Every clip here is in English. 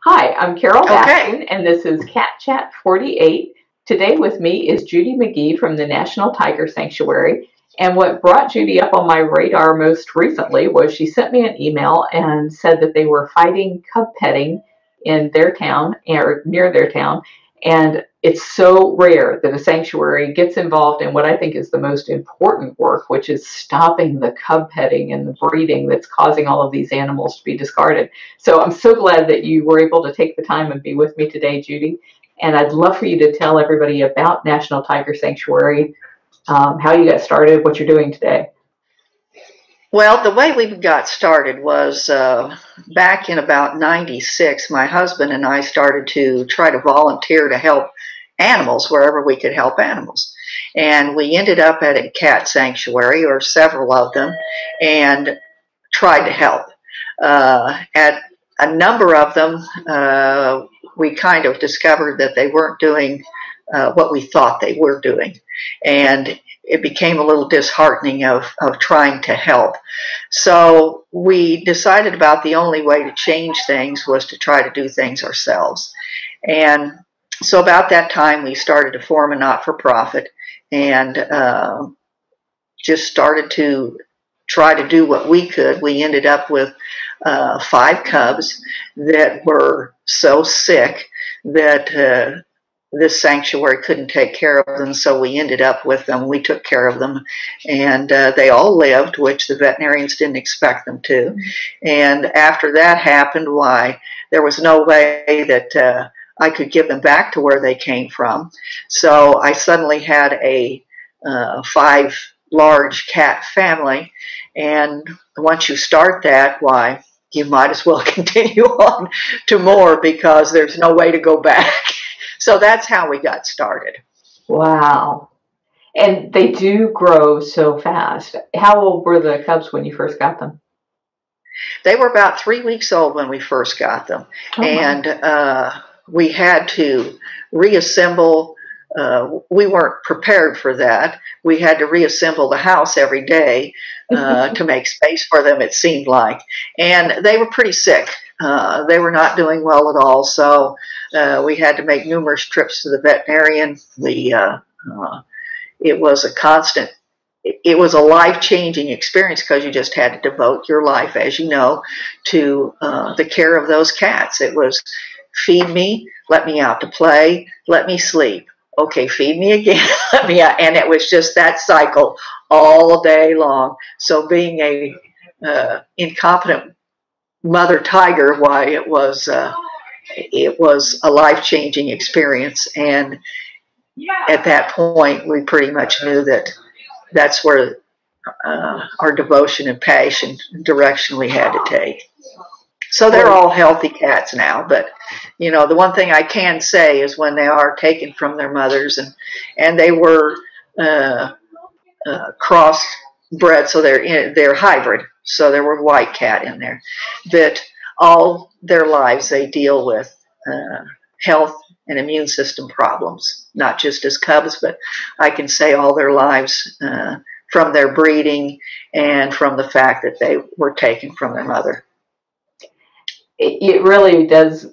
Hi, I'm Carole Okay. Baskin, and this is Cat Chat 48. Today with me is Judy McGee from the National Tiger Sanctuary. And what brought Judy up on my radar most recently was she sent me an email and said that they were fighting cub petting in their town or near their town. And it's so rare that a sanctuary gets involved in what I think is the most important work, which is stopping the cub petting and the breeding that's causing all of these animals to be discarded. So I'm so glad that you were able to take the time and be with me today, Judy. And I'd love for you to tell everybody about National Tiger Sanctuary, how you got started, what you're doing today. Well, the way we got started was back in about 96, my husband and I started to try to volunteer to help animals wherever we could help animals. And we ended up at a cat sanctuary, or several of them, and tried to help. At a number of them, we kind of discovered that they weren't doing what we thought they were doing. And it became a little disheartening of trying to help. So we decided about the only way to change things was to try to do things ourselves. And so about that time, we started to form a not-for-profit and just started to try to do what we could. We ended up with 5 cubs that were so sick that this sanctuary couldn't take care of them, so we ended up with them. We took care of them, and they all lived, which the veterinarians didn't expect them to. And after that happened, why, there was no way that I could give them back to where they came from. So I suddenly had a 5 large cat family, and once you start that, why, you might as well continue on to more because there's no way to go back. So that's how we got started. Wow. And they do grow so fast. How old were the cubs when you first got them? They were about 3 weeks old when we first got them. Oh my. And we had to reassemble. We weren't prepared for that. We had to reassemble the house every day to make space for them, it seemed like. And they were pretty sick. They were not doing well at all. So we had to make numerous trips to the veterinarian. It was a constant, it was a life-changing experience because you just had to devote your life, as you know, to the care of those cats. It was feed me, let me out to play, let me sleep. Okay, feed me again, let me out. And it was just that cycle all day long. So being a incompetent mother tiger, why, it was a life-changing experience. And at that point, we pretty much knew that that's where our devotion and passion and direction we had to take. So they're all healthy cats now, but you know, the one thing I can say is when they are taken from their mothers, and they were crossbred, so they're hybrid, so there were white cat in there, that all their lives they deal with health and immune system problems, not just as cubs, but I can say all their lives from their breeding and from the fact that they were taken from their mother. It really does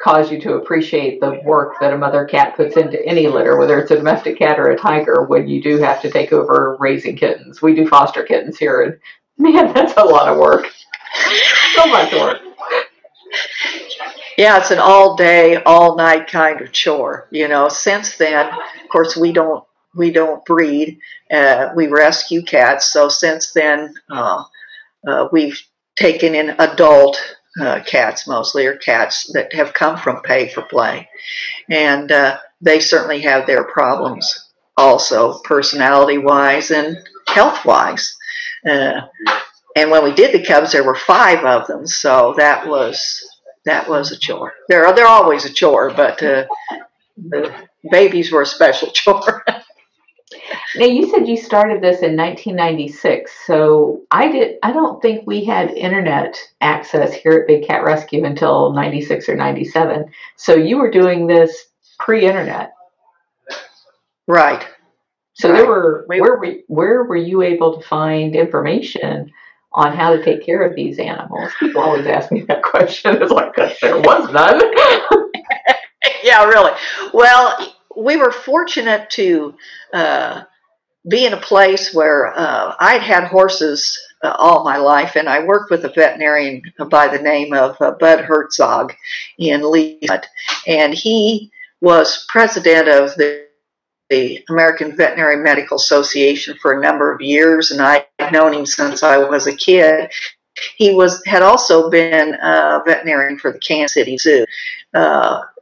cause you to appreciate the work that a mother cat puts into any litter, whether it's a domestic cat or a tiger, when you do have to take over raising kittens. We do foster kittens here, and man, that's a lot of work. So much work. Yeah, it's an all day, all night kind of chore. You know, since then, of course, we don't breed. We rescue cats. So since then, we've taken in adult cats mostly, or cats that have come from pay for play, and they certainly have their problems also, personality wise and health wise. Uh, and when we did the cubs, there were 5 of them, so that was a chore. They're always a chore, but the babies were a special chore. Now you said you started this in 1996, so I don't think we had internet access here at Big Cat Rescue until 96 or 97. So you were doing this pre-internet. Right. So there Right. were where were you able to find information on how to take care of these animals? People always ask me that question. It's like, 'cause there was none. Yeah, really. Well, we were fortunate to be in a place where I'd had horses all my life, and I worked with a veterinarian by the name of Bud Herzog in Leland, and he was president of the American Veterinary Medical Association for a number of years, and I'd known him since I was a kid. He had also been a veterinarian for the Kansas City Zoo.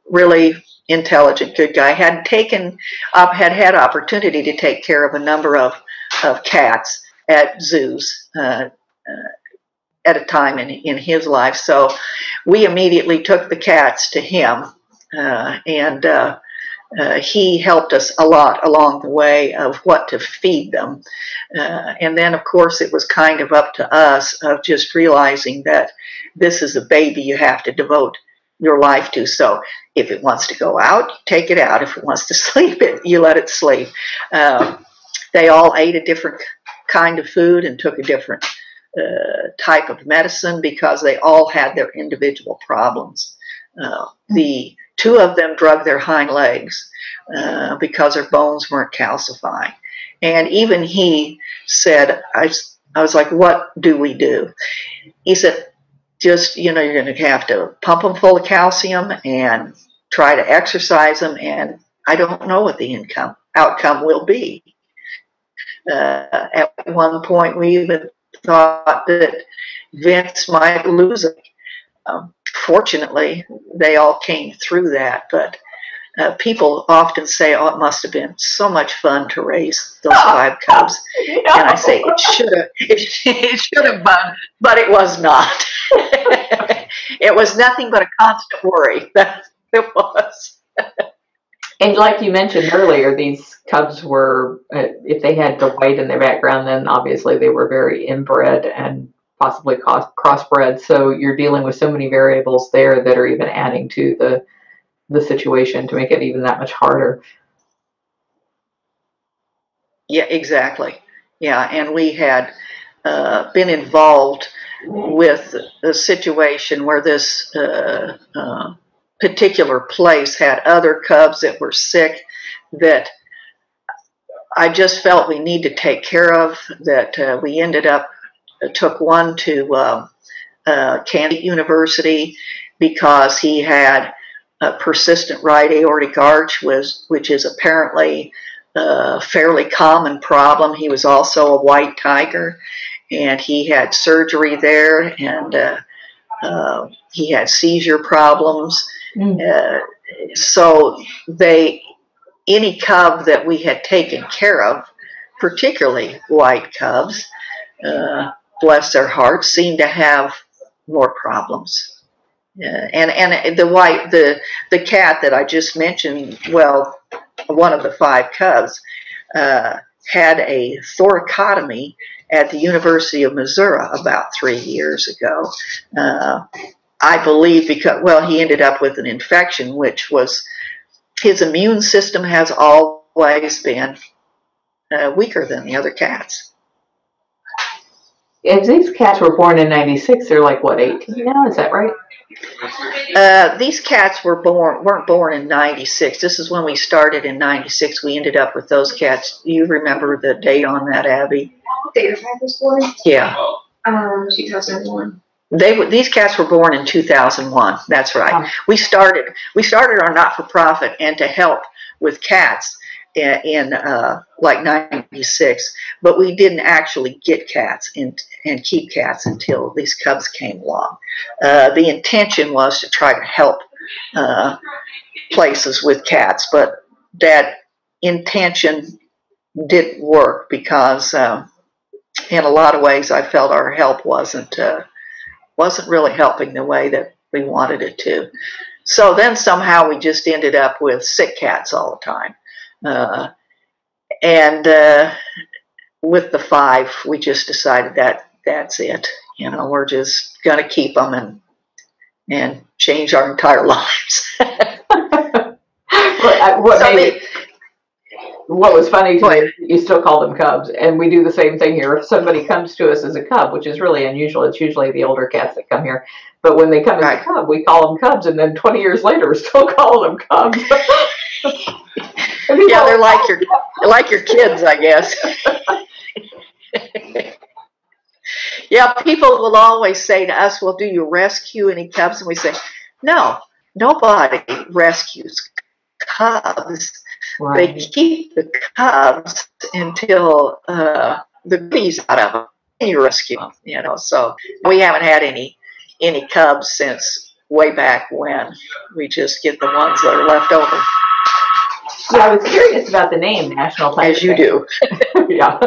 Really intelligent, good guy. Had had opportunity to take care of a number of cats at zoos at a time in his life. So we immediately took the cats to him, and he helped us a lot along the way of what to feed them. And then, of course, it was kind of up to us of just realizing that this is a baby you have to devote your life to. So if it wants to go out, you take it out. If it wants to sleep, you let it sleep. They all ate a different kind of food and took a different type of medicine because they all had their individual problems. The two of them drug their hind legs because their bones weren't calcifying. And even he said, I was like, what do we do? He said, just, you're going to have to pump them full of calcium and try to exercise them, and I don't know what the outcome will be. At one point, we even thought that Vince might lose it. Fortunately, they all came through that, but people often say, oh, it must have been so much fun to raise those 5 cubs. No. And I say, it should have been, but it was not. It was nothing but a constant worry. It was. And like you mentioned earlier, these cubs were, if they had the white in their background, then obviously they were very inbred and possibly crossbred. So you're dealing with so many variables there that are even adding to the situation to make it even that much harder. Yeah, exactly. Yeah, and we had been involved with a situation where this particular place had other cubs that were sick that I just felt we need to take care of, that we ended up, took one to Kansas University because he had a persistent right aortic arch, which is apparently a fairly common problem. He was also a white tiger, and he had surgery there, and he had seizure problems. So any cub that we had taken care of, particularly white cubs, bless their hearts, seemed to have more problems. And the cat that I just mentioned, well, one of the 5 cubs, had a thoracotomy at the University of Missouri about 3 years ago. I believe because, well, he ended up with an infection, which was, his immune system has always been weaker than the other cats. If these cats were born in '96, they're like, what, 18 now? Is that right? These cats weren't born in '96. This is when we started in '96. We ended up with those cats. You remember the date on that, Abby? Date of was born? Yeah. 2001. These cats were born in 2001. That's right. Oh. We started our not-for-profit and to help with cats in like '96, but we didn't actually get cats and keep cats until these cubs came along. The intention was to try to help places with cats, but that intention didn't work because in a lot of ways I felt our help wasn't really helping the way that we wanted it to. So then somehow we just ended up with sick cats all the time. And with the 5, we just decided that that's it. We're just going to keep them and change our entire lives. what was funny to Go me ahead. is you still call them cubs, and we do the same thing here. If somebody comes to us as a cub, which is really unusual, it's usually the older cats that come here. But when they come as a Right. cub, we call them cubs, and then 20 years later, still call them cubs. And people Yeah, are they're like your kids, I guess. Yeah, people will always say to us, well, do you rescue any cubs? And we say, no, nobody rescues cubs. They right. keep the cubs until the baby's out of them. And you rescue them, you know. So we haven't had any cubs since way back when. We just get the ones that are left over, Yeah, I was curious about the name National Tiger as you do. Yeah.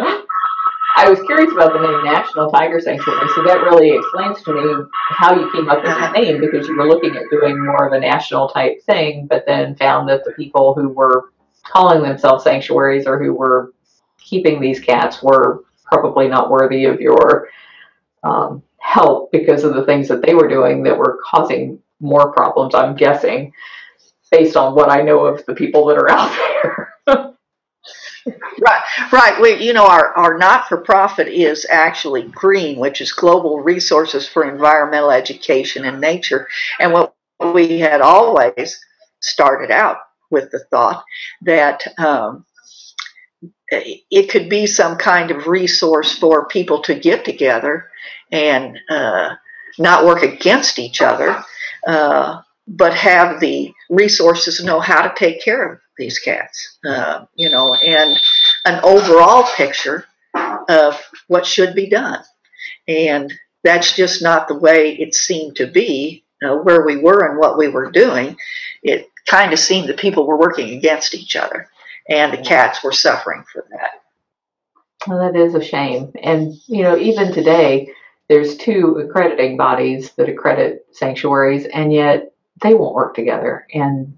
I was curious about the name National Tiger Sanctuary, so that really explains to me how you came up with the name, because you were looking at doing more of a national type thing, but then found that the people who were calling themselves sanctuaries or who were keeping these cats were probably not worthy of your help because of the things that they were doing that were causing more problems, I'm guessing, based on what I know of the people that are out there. Right, right. We, you know, our not-for-profit is actually GREEN, which is Global Resources for Environmental Education and Nature. And what we had always started out with the thought that it could be some kind of resource for people to get together and not work against each other, but have the resources to know how to take care of these cats, you know, and an overall picture of what should be done. And that's just not the way it seemed to be, where we were and what we were doing. It kind of seemed that people were working against each other, and the cats were suffering for that. Well, that is a shame. And, you know, even today, there's two accrediting bodies that accredit sanctuaries, and yet they won't work together. And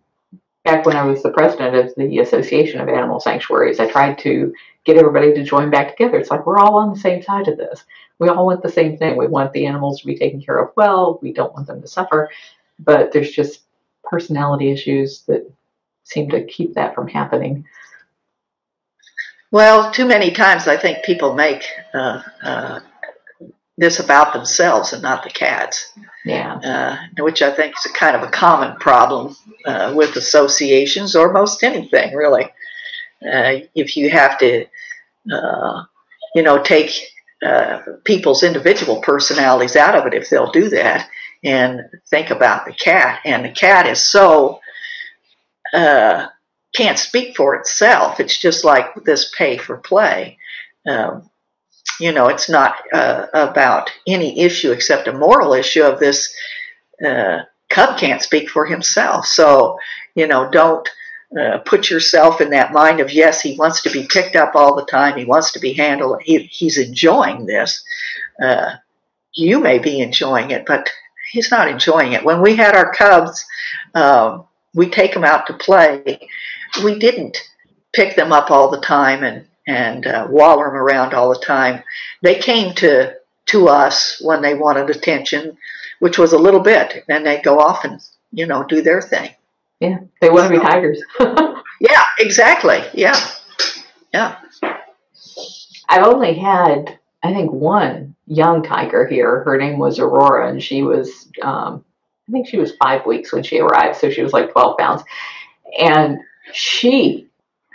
back when I was the president of the Association of Animal Sanctuaries, I tried to get everybody to join back together. It's like we're all on the same side of this. We all want the same thing. We want the animals to be taken care of well. We don't want them to suffer. But there's just personality issues that seem to keep that from happening. Well, too many times I think people make this about themselves and not the cats. Yeah. Which I think is a kind of a common problem with associations or most anything, really. If you have to, you know, take people's individual personalities out of it, if they'll do that, and think about the cat. And the cat is so can't speak for itself. It's just like this pay for play. You know, it's not about any issue except a moral issue of this cub can't speak for himself. So, you know, don't put yourself in that mind of, yes, he wants to be picked up all the time. He wants to be handled. He's enjoying this. You may be enjoying it, but he's not enjoying it. When we had our cubs, we take them out to play. We didn't pick them up all the time and waller them around all the time. They came to us when they wanted attention, which was a little bit, and they'd go off and, you know, do their thing. Yeah, they want to be tigers. Yeah, exactly. Yeah, yeah. I've only had, I think, one young tiger here. Her name was Aurora, and she was, I think she was 5 weeks when she arrived, so she was like 12 pounds. And she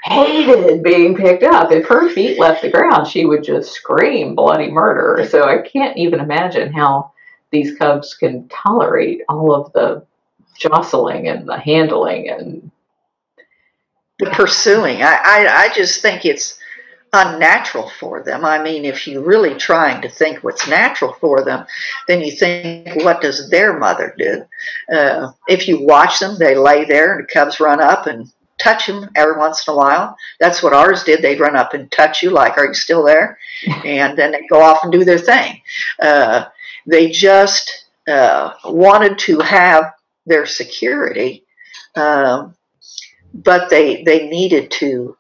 hated being picked up. If her feet left the ground, she would just scream bloody murder. So I can't even imagine how these cubs can tolerate all of the jostling and the handling and the pursuing. I just think it's unnatural for them. I mean, if you're really trying to think what's natural for them, then you think, what does their mother do? If you watch them, they lay there and the cubs run up and touch them every once in a while. That's what ours did. They'd run up and touch you like, are you still there? And then they'd go off and do their thing. They just wanted to have their security, but they needed to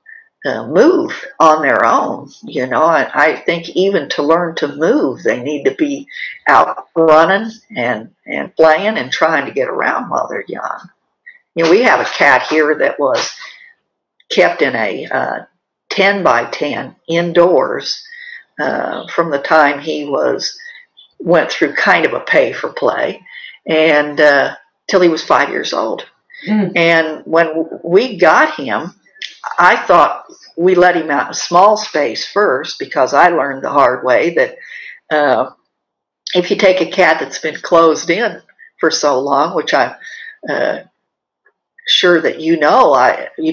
move on their own. You know, I think even to learn to move, they need to be out running and playing and trying to get around while they're young. You know, we have a cat here that was kept in a 10 by 10 indoors from the time he went through kind of a pay for play and till he was 5 years old. And when we got him, I thought we let him out in a small space first, because I learned the hard way that if you take a cat that's been closed in for so long, which I'm sure that you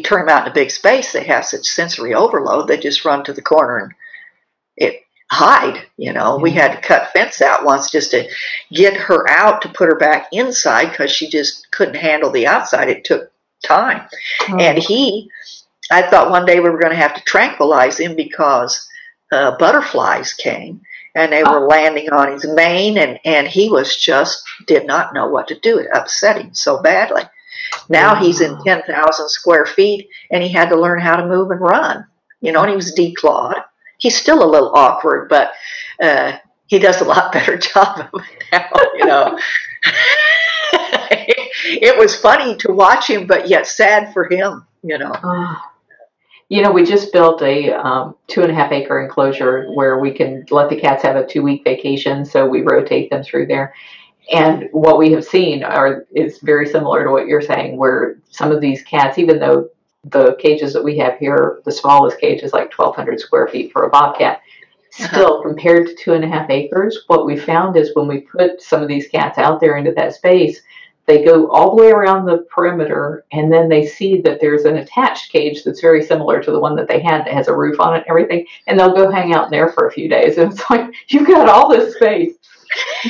turn them out in a big space, they have such sensory overload, they just run to the corner and hide. We had to cut fence out once just to get her out, to put her back inside, because she just couldn't handle the outside. It took time. And I thought one day we were going to have to tranquilize him, because butterflies came and they were landing on his mane, and he did not know what to do. It upset him so badly. Now he's in 10,000 square feet, and he had to learn how to move and run, and he was declawed. He's still a little awkward, but he does a lot better job of it now, It was funny to watch him, but yet sad for him, We just built a 2.5 acre enclosure where we can let the cats have a 2-week vacation, so we rotate them through there. And what we have seen is very similar to what you're saying, where some of these cats, even though the cages that we have here, the smallest cage is like 1,200 square feet for a bobcat, still compared to 2.5 acres, what we found is when we put some of these cats out there into that space, they go all the way around the perimeter, and then they see that there's an attached cage that's very similar to the one that they had that has a roof on it and everything, and they'll go hang out in there for a few days. And it's like, you've got all this space,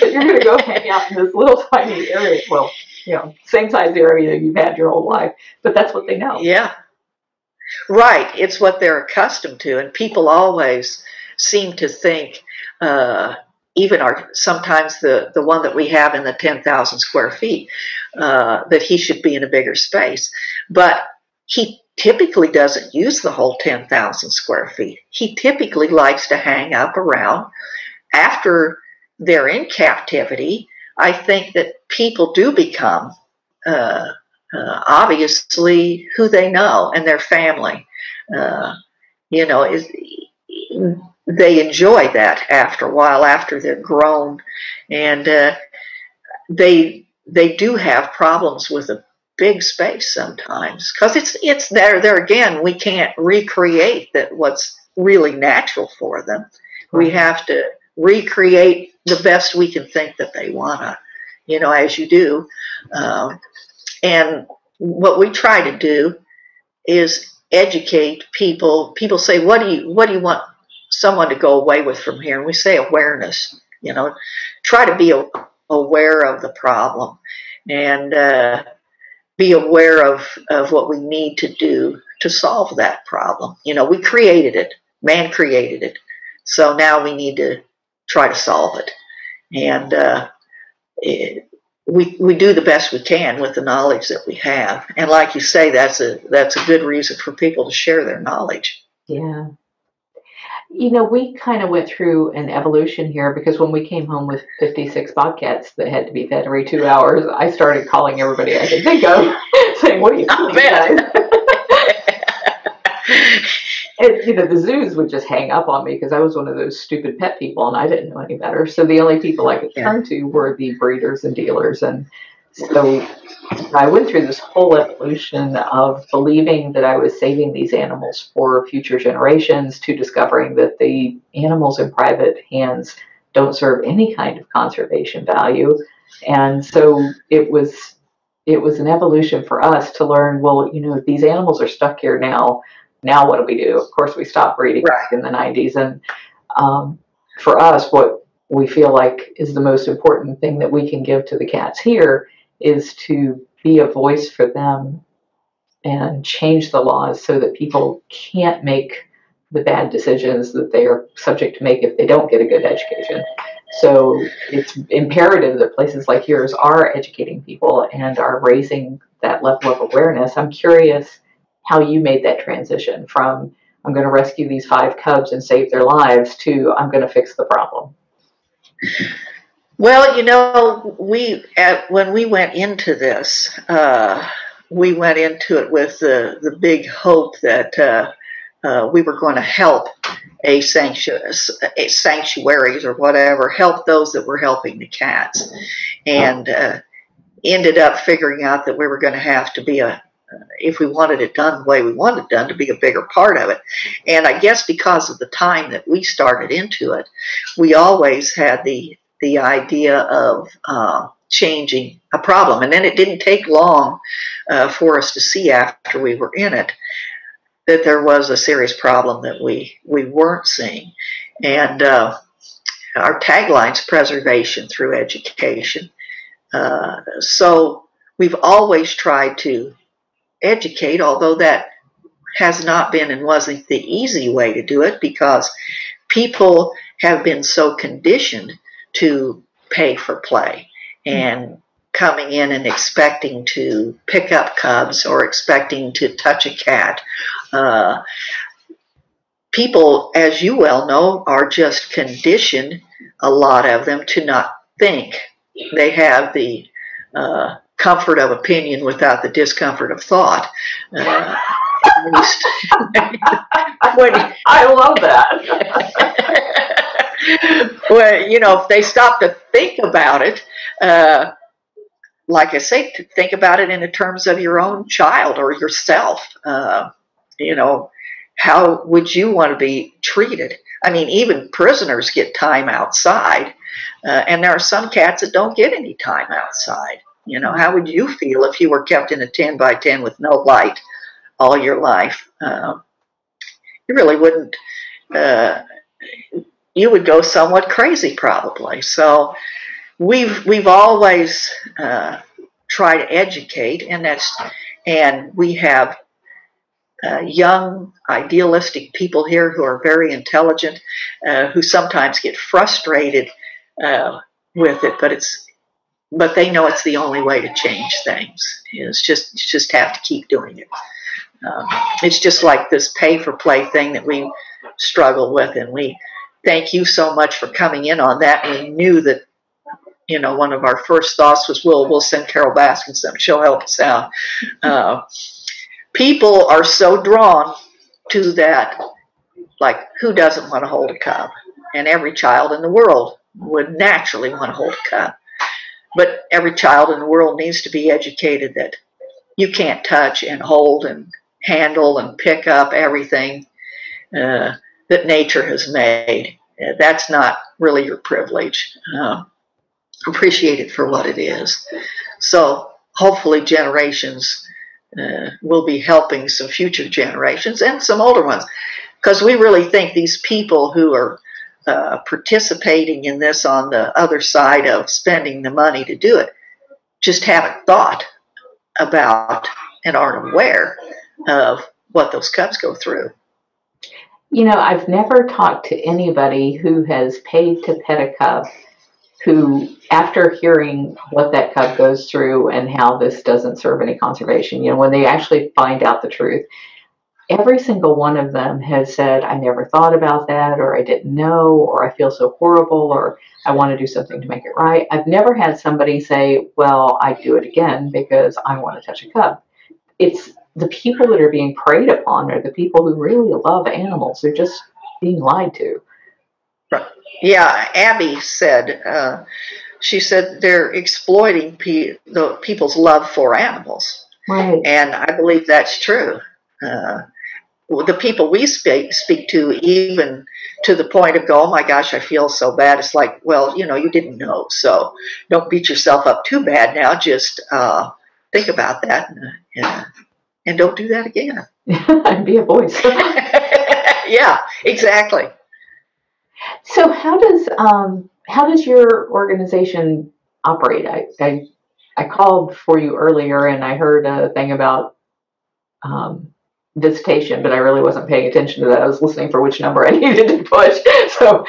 but you're going to go hang out in this little tiny area. Well, same size area you've had your whole life, but that's what they know. Yeah. Right. It's what they're accustomed to. And people always seem to think, even sometimes the one that we have in the 10,000 square feet, that he should be in a bigger space. But he typically doesn't use the whole 10,000 square feet. He typically likes to hang up around. After they're in captivity, I think that people do become obviously who they know and their family. They enjoy that after a while, after they're grown, and they do have problems with a big space sometimes, because it's there again. We can't recreate what's really natural for them. We have to recreate the best we can think that they wanna, as you do. And what we try to do is educate people. People say, what do you want someone to go away with from here? And we say awareness. Try to be aware of the problem, and be aware of what we need to do to solve that problem. We created it. Man created it. So now we need to try to solve it. And we do the best we can with the knowledge that we have. And like you say, that's a good reason for people to share their knowledge. Yeah. We kind of went through an evolution here, because when we came home with 56 bobcats that had to be fed every 2 hours, I started calling everybody I could think of, saying, what are you doing, guys? And, the zoos would just hang up on me, because I was one of those stupid pet people and I didn't know any better. So the only people I could turn to were the breeders and dealers. And so I went through this whole evolution of believing that I was saving these animals for future generations, to discovering that the animals in private hands don't serve any kind of conservation value. And so it was an evolution for us to learn, well, these animals are stuck here now. Now what do we do? Of course, we stopped breeding back in the 90s. And for us, what we feel like is the most important thing that we can give to the cats here is to be a voice for them and change the laws so that people can't make the bad decisions that they are subject to make if they don't get a good education. So it's imperative that places like yours are educating people and are raising that level of awareness. I'm curious how you made that transition from, I'm going to rescue these 5 cubs and save their lives, to, I'm going to fix the problem. Well, when we went into this, we went into it with the big hope that we were going to help a sanctuaries or whatever, help those that were helping the cats, and ended up figuring out that we were going to have to be if we wanted it done the way we wanted it done, to be a bigger part of it. And I guess because of the time that we started into it, we always had the idea of changing a problem. And then it didn't take long for us to see, after we were in it, that there was a serious problem that we weren't seeing. And our tagline's preservation through education. So we've always tried to educate, although that has not been and wasn't the easy way to do it, because people have been so conditioned to pay for play and coming in and expecting to pick up cubs or expecting to touch a cat. People, as you well know, are just conditioned, a lot of them, to not think. They have the comfort of opinion without the discomfort of thought. At least. I love that. Well, if they stop to think about it, like I say, to think about it in the terms of your own child or yourself. How would you want to be treated? I mean, even prisoners get time outside, and there are some cats that don't get any time outside. How would you feel if you were kept in a 10 by 10 with no light all your life? You really wouldn't. You would go somewhat crazy, probably. So we've always tried to educate, and we have young, idealistic people here who are very intelligent, who sometimes get frustrated with it, but they know it's the only way to change things. It's just have to keep doing it. It's just like this pay for play thing that we struggle with, and we thank you so much for coming in on that. We knew that, one of our first thoughts was, we'll send Carole Baskin some. She'll help us out. People are so drawn to that, like, who doesn't want to hold a cub? And every child in the world would naturally want to hold a cub. But every child in the world needs to be educated that you can't touch and hold and handle and pick up everything that nature has made. That's not really your privilege. Appreciate it for what it is. So hopefully generations will be helping some future generations and some older ones, because we really think these people who are participating in this on the other side of spending the money to do it just haven't thought about and aren't aware of what those cubs go through. I've never talked to anybody who has paid to pet a cub who, after hearing what that cub goes through and how this doesn't serve any conservation, when they actually find out the truth, every single one of them has said, I never thought about that, or I didn't know, or I feel so horrible, or I want to do something to make it right. I've never had somebody say, well, I'd do it again because I want to touch a cub. It's the people that are being preyed upon are the people who really love animals. They're just being lied to. Yeah, Abby said, she said they're exploiting the people's love for animals. Right. And I believe that's true. The people we speak to, even to the point of go, oh my gosh, I feel so bad. It's like, well, you didn't know, so don't beat yourself up too bad now. Just think about that and don't do that again. And be a voice. Yeah, exactly. So how does your organization operate? I called for you earlier and I heard a thing about visitation, but I really wasn't paying attention to that. I was listening for which number I needed to push. So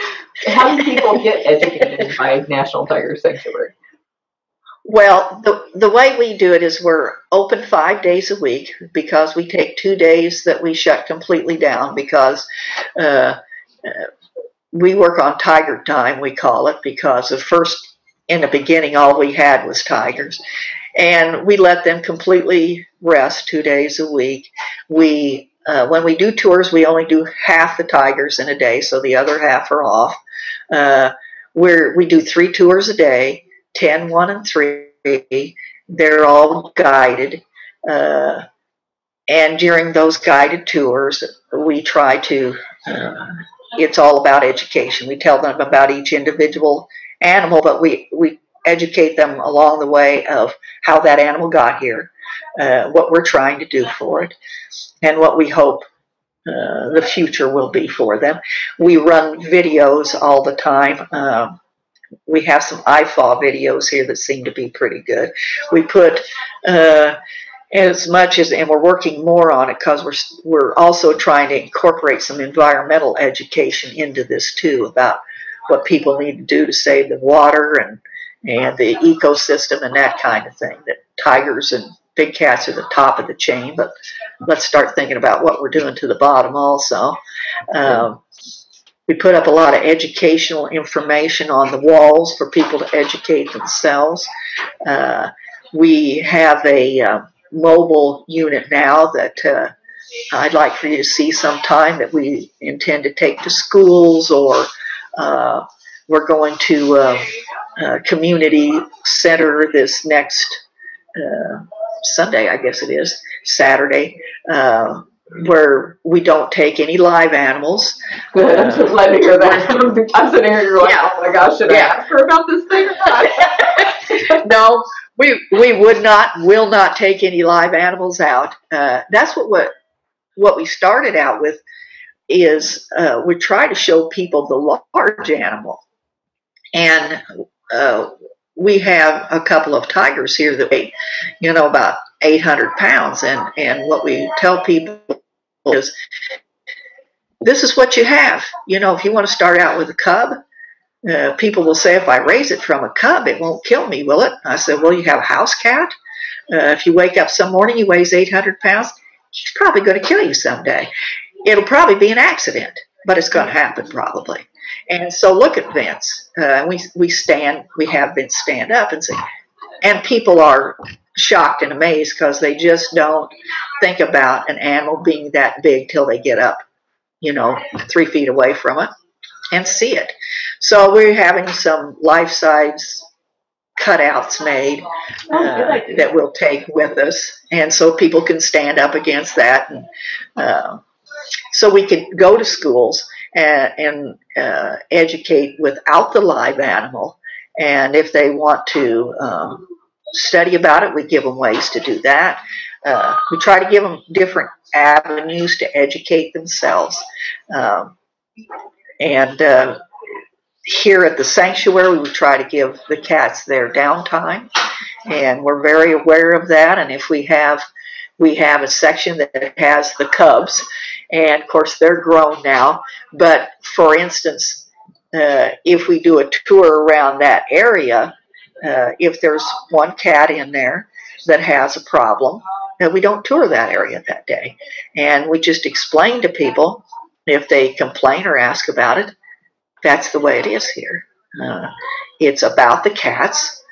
how do people get educated by National Tiger Sanctuary? Well, the way we do it is we're open 5 days a week, because we take 2 days that we shut completely down, because we work on tiger time, we call it, because in the beginning, all we had was tigers. And we let them completely rest 2 days a week. We when we do tours, we only do half the tigers in a day, so the other half are off. We do 3 tours a day, 10, 1, and 3. They're all guided. And during those guided tours, we try to, it's all about education. We tell them about each individual animal, but we educate them along the way of how that animal got here, what we're trying to do for it, and what we hope the future will be for them. We run videos all the time. We have some IFAW videos here that seem to be pretty good. We put as much as, and we're working more on it because we're also trying to incorporate some environmental education into this too, about what people need to do to save the water and the ecosystem and that kind of thing. That tigers and big cats are the top of the chain, but let's start thinking about what we're doing to the bottom also. We put up a lot of educational information on the walls for people to educate themselves. We have a mobile unit now that I'd like for you to see sometime, that we intend to take to schools, or we're going to a community center this next Sunday, I guess it is, Saturday, where we don't take any live animals. Good, I'm so glad to hear that. I'm sitting here, you're like, Yeah. oh my gosh, should I ask her about this thing or not? No, we will not take any live animals out. That's what we started out with, is we try to show people the large animal. And we have a couple of tigers here that weigh, about 800 pounds. And what we tell people is, this is what you have. If you want to start out with a cub, people will say, if I raise it from a cub, it won't kill me, will it? I said, well, you have a house cat. If you wake up some morning, he weighs 800 pounds, he's probably going to kill you someday. It'll probably be an accident, but it's going to happen probably. And so look at Vince. We have Vince stand up and say, and people are shocked and amazed because they just don't think about an animal being that big till they get up, 3 feet away from it and see it. So we're having some life-size cutouts made that we'll take with us, and so people can stand up against that. And so we can go to schools and educate without the live animal. And if they want to study about it, we give them ways to do that. We try to give them different avenues to educate themselves. And here at the sanctuary, we try to give the cats their downtime, and we're very aware of that. And if we have a section that has the cubs, and of course they're grown now, but for instance, if we do a tour around that area, if there's one cat in there that has a problem, we don't tour that area that day. And we just explain to people, if they complain or ask about it, that's the way it is here. It's about the cats.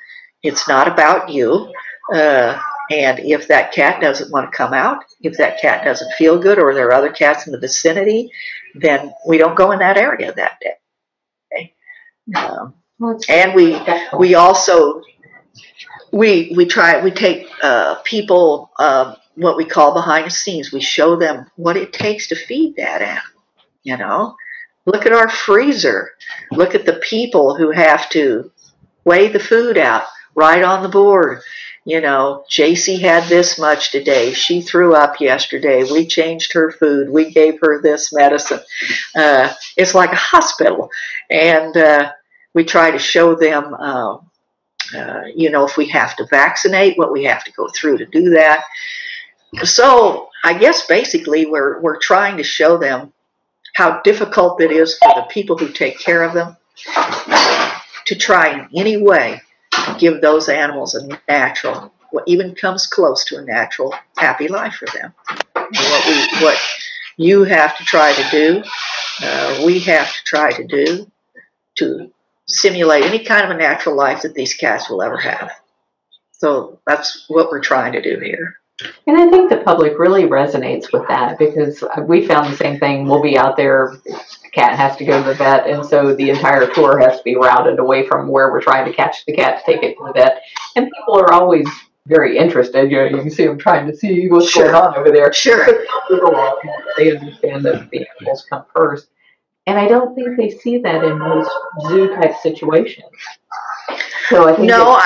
It's not about you. And if that cat doesn't want to come out, if that cat doesn't feel good, or there are other cats in the vicinity, then we don't go in that area that day. And we also take people what we call behind the scenes. We show them what it takes to feed that animal. Look at our freezer. Look at the people who have to weigh the food out right on the board. JC had this much today. She threw up yesterday. We changed her food. We gave her this medicine. It's like a hospital. And we try to show them, if we have to vaccinate, what we have to go through to do that. So I guess basically we're trying to show them how difficult it is for the people who take care of them to try in any way to give those animals a natural, what even comes close to a natural, happy life for them. And what you have to try to do, we have to try to do to simulate any kind of a natural life that these cats will ever have. So that's what we're trying to do here. And I think the public really resonates with that because we found the same thing. We'll be out there, the cat has to go to the vet, and so the entire tour has to be routed away from where we're trying to catch the cat to take it to the vet. And people are always very interested. You know, you can see them trying to see what's going on over there. Sure. They understand that the animals come first. And I don't think they see that in most zoo type situations. So I think go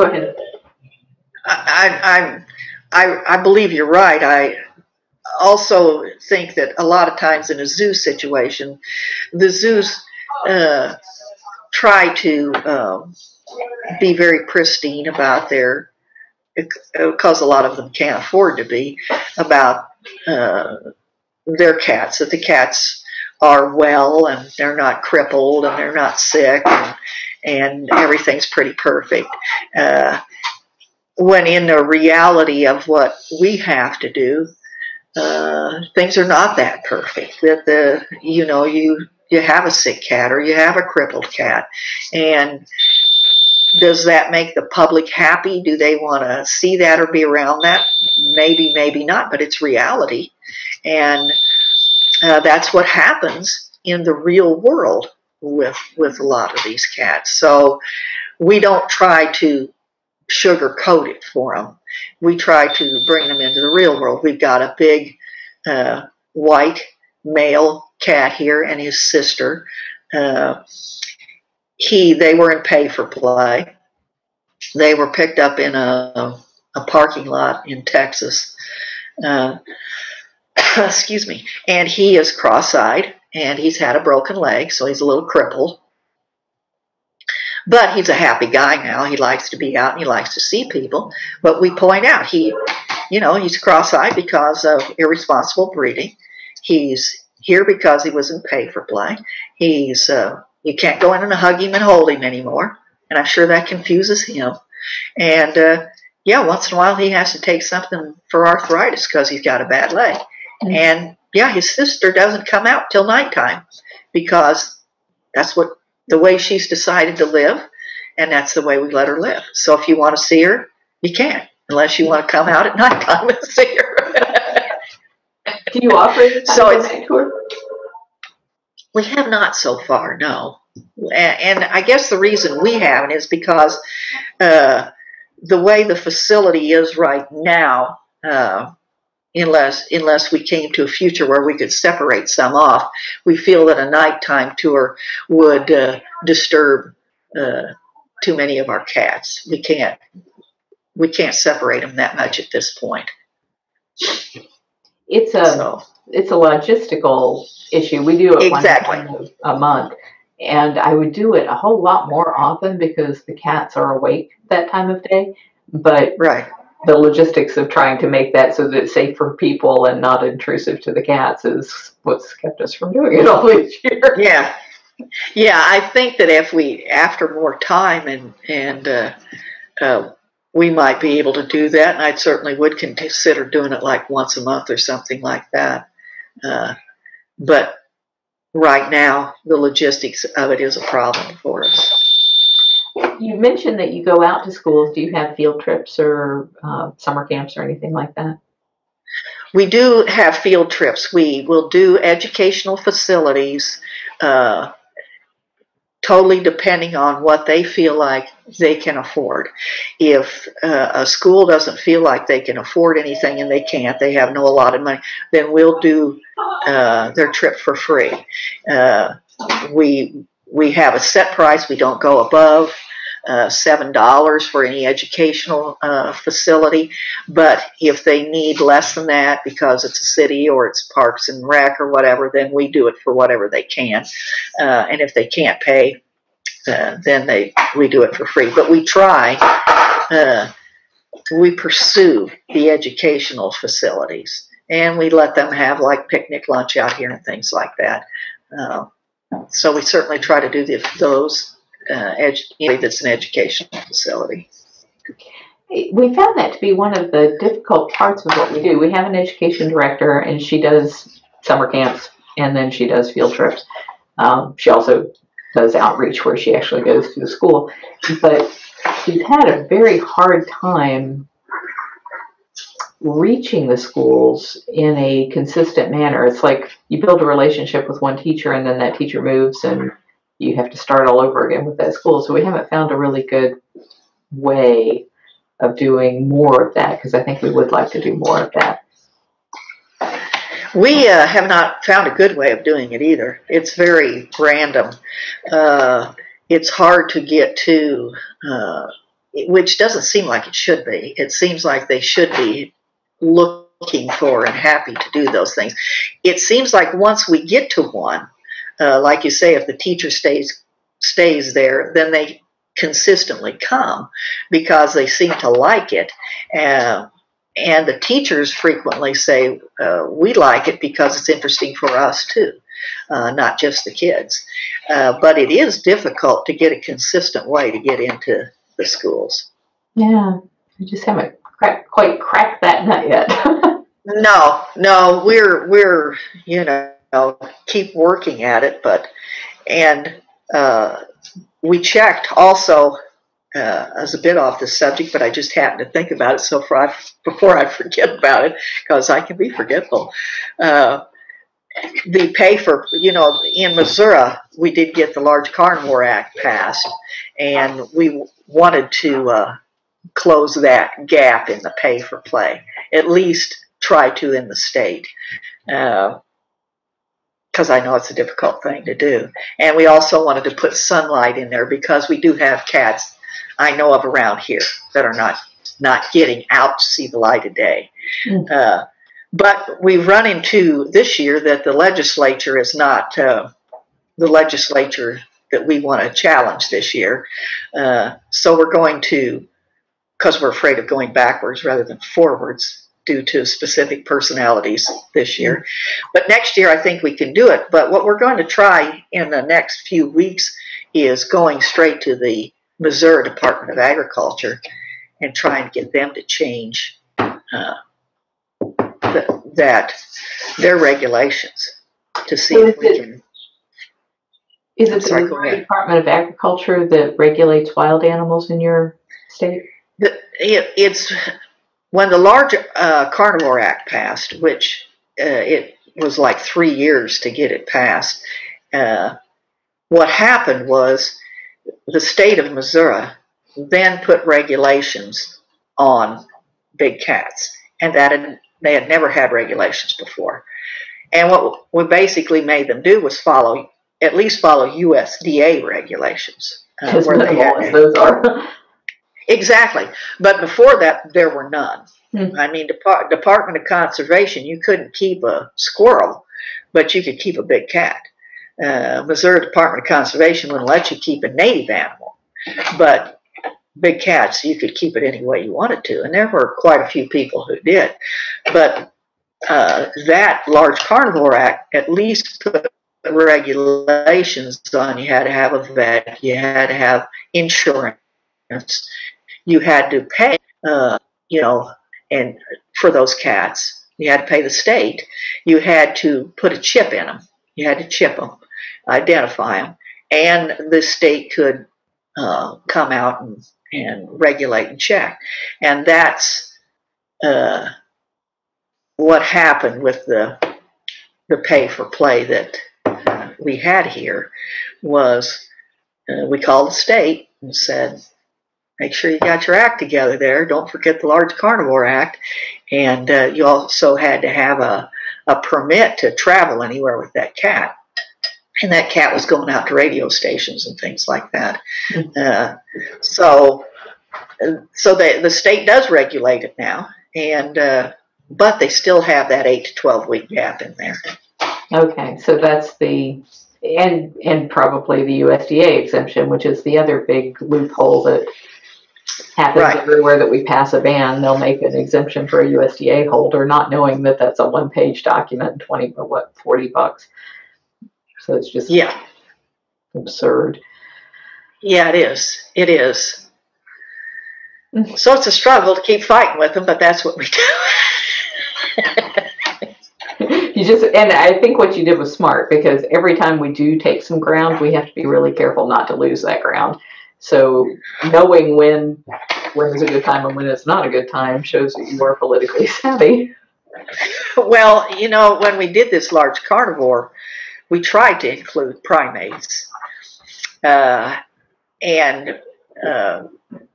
ahead. I believe you're right. I also think that a lot of times in a zoo situation, the zoos try to be very pristine about because a lot of them can't afford to be, about their cats, that the cats are well and they're not crippled and they're not sick and everything's pretty perfect. When in the reality of what we have to do, things are not that perfect. That you have a sick cat or you have a crippled cat, and does that make the public happy? Do they want to see that or be around that? Maybe, maybe not, but it's reality. And that's what happens in the real world with a lot of these cats. So we don't try to sugarcoat it for them. We try to bring them into the real world. We've got a big white male cat here and his sister. They were in pay for play. They were picked up in a parking lot in Texas. Excuse me. And he is cross-eyed, and he's had a broken leg, so he's a little crippled. But he's a happy guy now. He likes to be out and he likes to see people. But we point out he's cross-eyed because of irresponsible breeding. He's here because he was in pay for play. You can't go in and hug him and hold him anymore. And I'm sure that confuses him. And once in a while he has to take something for arthritis because he's got a bad leg. Mm-hmm. And his sister doesn't come out till nighttime because that's the way she's decided to live, and that's the way we let her live. So if you want to see her, you can't, unless you want to come out at nighttime and see her. Can you offer it? Tour? We have not so far, no. And I guess the reason we haven't is because the way the facility is right now, unless we came to a future where we could separate some off, we feel that a nighttime tour would disturb too many of our cats. We can't separate them that much at this point. It's a logistical issue. We do it one time a month, and I would do it a whole lot more often because the cats are awake that time of day. But the logistics of trying to make that so that it's safe for people and not intrusive to the cats is what's kept us from doing it all these years. Yeah. I think that if after more time and we might be able to do that, and I certainly would consider doing it like once a month or something like that. But right now, the logistics of it is a problem for us. You mentioned that you go out to schools. Do you have field trips or summer camps or anything like that? We do have field trips. We will do educational facilities, totally depending on what they feel like they can afford. If a school doesn't feel like they can afford anything, and they can't, they have no allotted money, then we'll do their trip for free. We have a set price. We don't go above $7 for any educational facility, but if they need less than that because it's a city or it's Parks and Rec or whatever, then we do it for whatever they can. And if they can't pay, then we do it for free. But we pursue the educational facilities, and we let them have like picnic lunch out here and things like that. So we certainly try to do those. That's an educational facility. We found that to be one of the difficult parts of what we do. We have an education director, and she does summer camps, and then she does field trips. She also does outreach where she actually goes to the school. But she's had a very hard time reaching the schools in a consistent manner. It's like you build a relationship with one teacher and then that teacher moves and you have to start all over again with that school. So we haven't found a really good way of doing more of that, because I think we would like to do more of that. We have not found a good way of doing it either. It's very random. It's hard to get to, which doesn't seem like it should be. It seems like they should be looking for and happy to do those things. It seems like once we get to one, like you say, if the teacher stays there, then they consistently come because they seem to like it. And the teachers frequently say, we like it because it's interesting for us too, not just the kids. But it is difficult to get a consistent way to get into the schools. Yeah, we just haven't quite cracked that nut yet. No, we're keep working at it, and we checked also. As a bit off the subject, but I just happened to think about it so far before I forget about it, because I can be forgetful. The pay for, in Missouri, we did get the Large Carnivore Act passed, and we wanted to close that gap in the pay for play, at least try to in the state, because I know it's a difficult thing to do. And we also wanted to put sunlight in there, because we do have cats I know of around here that are not getting out to see the light of day. But we've run into this year that the legislature is not the legislature that we want to challenge this year. So we're going to, because we're afraid of going backwards rather than forwards due to specific personalities this year. But next year I think we can do it. But what we're going to try in the next few weeks is going straight to the Missouri Department of Agriculture and trying to get them to change their regulations to see if we can. Is it the Missouri Department of Agriculture that regulates wild animals in your state? It's when the Large Carnivore Act passed, which it was like 3 years to get it passed. What happened was, the state of Missouri then put regulations on big cats, and they had never had regulations before. And what we basically made them do was at least follow USDA regulations. As minimal as those are. Exactly. But before that, there were none. I mean, Department of Conservation, you couldn't keep a squirrel, but you could keep a big cat. Missouri Department of Conservation wouldn't let you keep a native animal, but big cats, you could keep it any way you wanted to, and there were quite a few people who did. But that Large Carnivore Act at least put regulations on. You had to have a vet, you had to have insurance, you had to pay, and for those cats, you had to pay the state. You had to put a chip in them. You had to chip them, identify them, and the state could come out and regulate and check. And that's what happened with the pay for play that we had here. Was we called the state and said, make sure you got your act together there. Don't forget the Large Carnivore Act. And you also had to have a permit to travel anywhere with that cat. And that cat was going out to radio stations and things like that. So the state does regulate it now, but they still have that 8 to 12 week gap in there. Okay, so that's and probably the USDA exemption, which is the other big loophole that happens everywhere that we pass a ban. They'll make an exemption for a USDA holder, not knowing that that's a one-page document, $40. So it's just absurd. Yeah, it is. It is. So it's a struggle to keep fighting with them, but that's what we do. And I think what you did was smart, because every time we do take some ground, we have to be really careful not to lose that ground. So knowing when when is a good time and when it's not a good time shows that you are politically savvy. Well, you know, when we did this large carnivore, we tried to include primates. And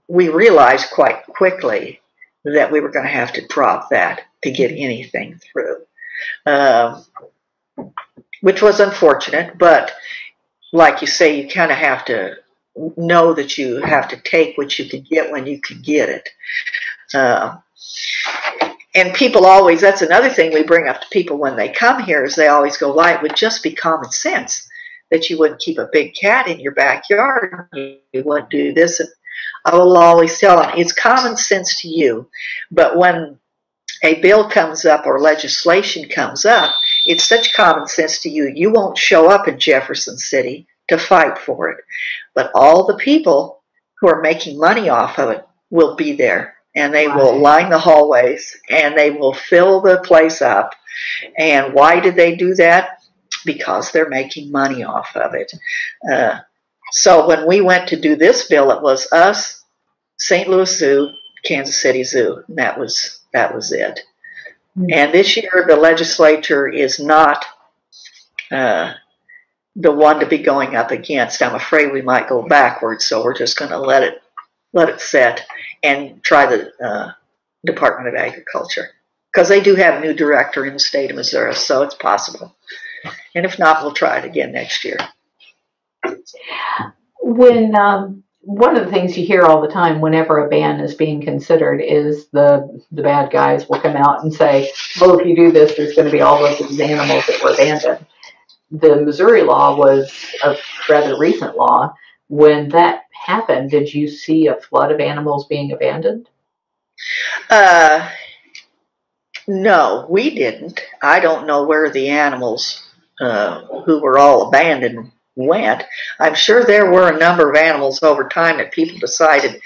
we realized quite quickly that we were going to have to drop that to get anything through, which was unfortunate. But like you say, you kind of have to know that you have to take what you can get when you can get it. And people always, that's another thing we bring up to people when they come here, is they always go, why, it would just be common sense that you wouldn't keep a big cat in your backyard. You wouldn't do this. And I will always tell them, it's common sense to you, but when a bill comes up or legislation comes up, it's such common sense to you, you won't show up in Jefferson City to fight for it. But all the people who are making money off of it will be there. And they will line the hallways, and they will fill the place up. And why did they do that? Because they're making money off of it. So when we went to do this bill, it was us, St. Louis Zoo, Kansas City Zoo, and that was it. Mm-hmm. And this year, the legislature is not the one to be going up against. I'm afraid we might go backwards, so we're just going to let it set and try the Department of Agriculture, because they do have a new director in the state of Missouri, so it's possible. And if not, we'll try it again next year. When one of the things you hear all the time whenever a ban is being considered is the bad guys will come out and say, well, if you do this, there's going to be all of these animals that were abandoned. The Missouri law was a rather recent law. When that happened, did you see a flood of animals being abandoned? No, we didn't. I don't know where the animals who were all abandoned went. I'm sure there were a number of animals over time that people decided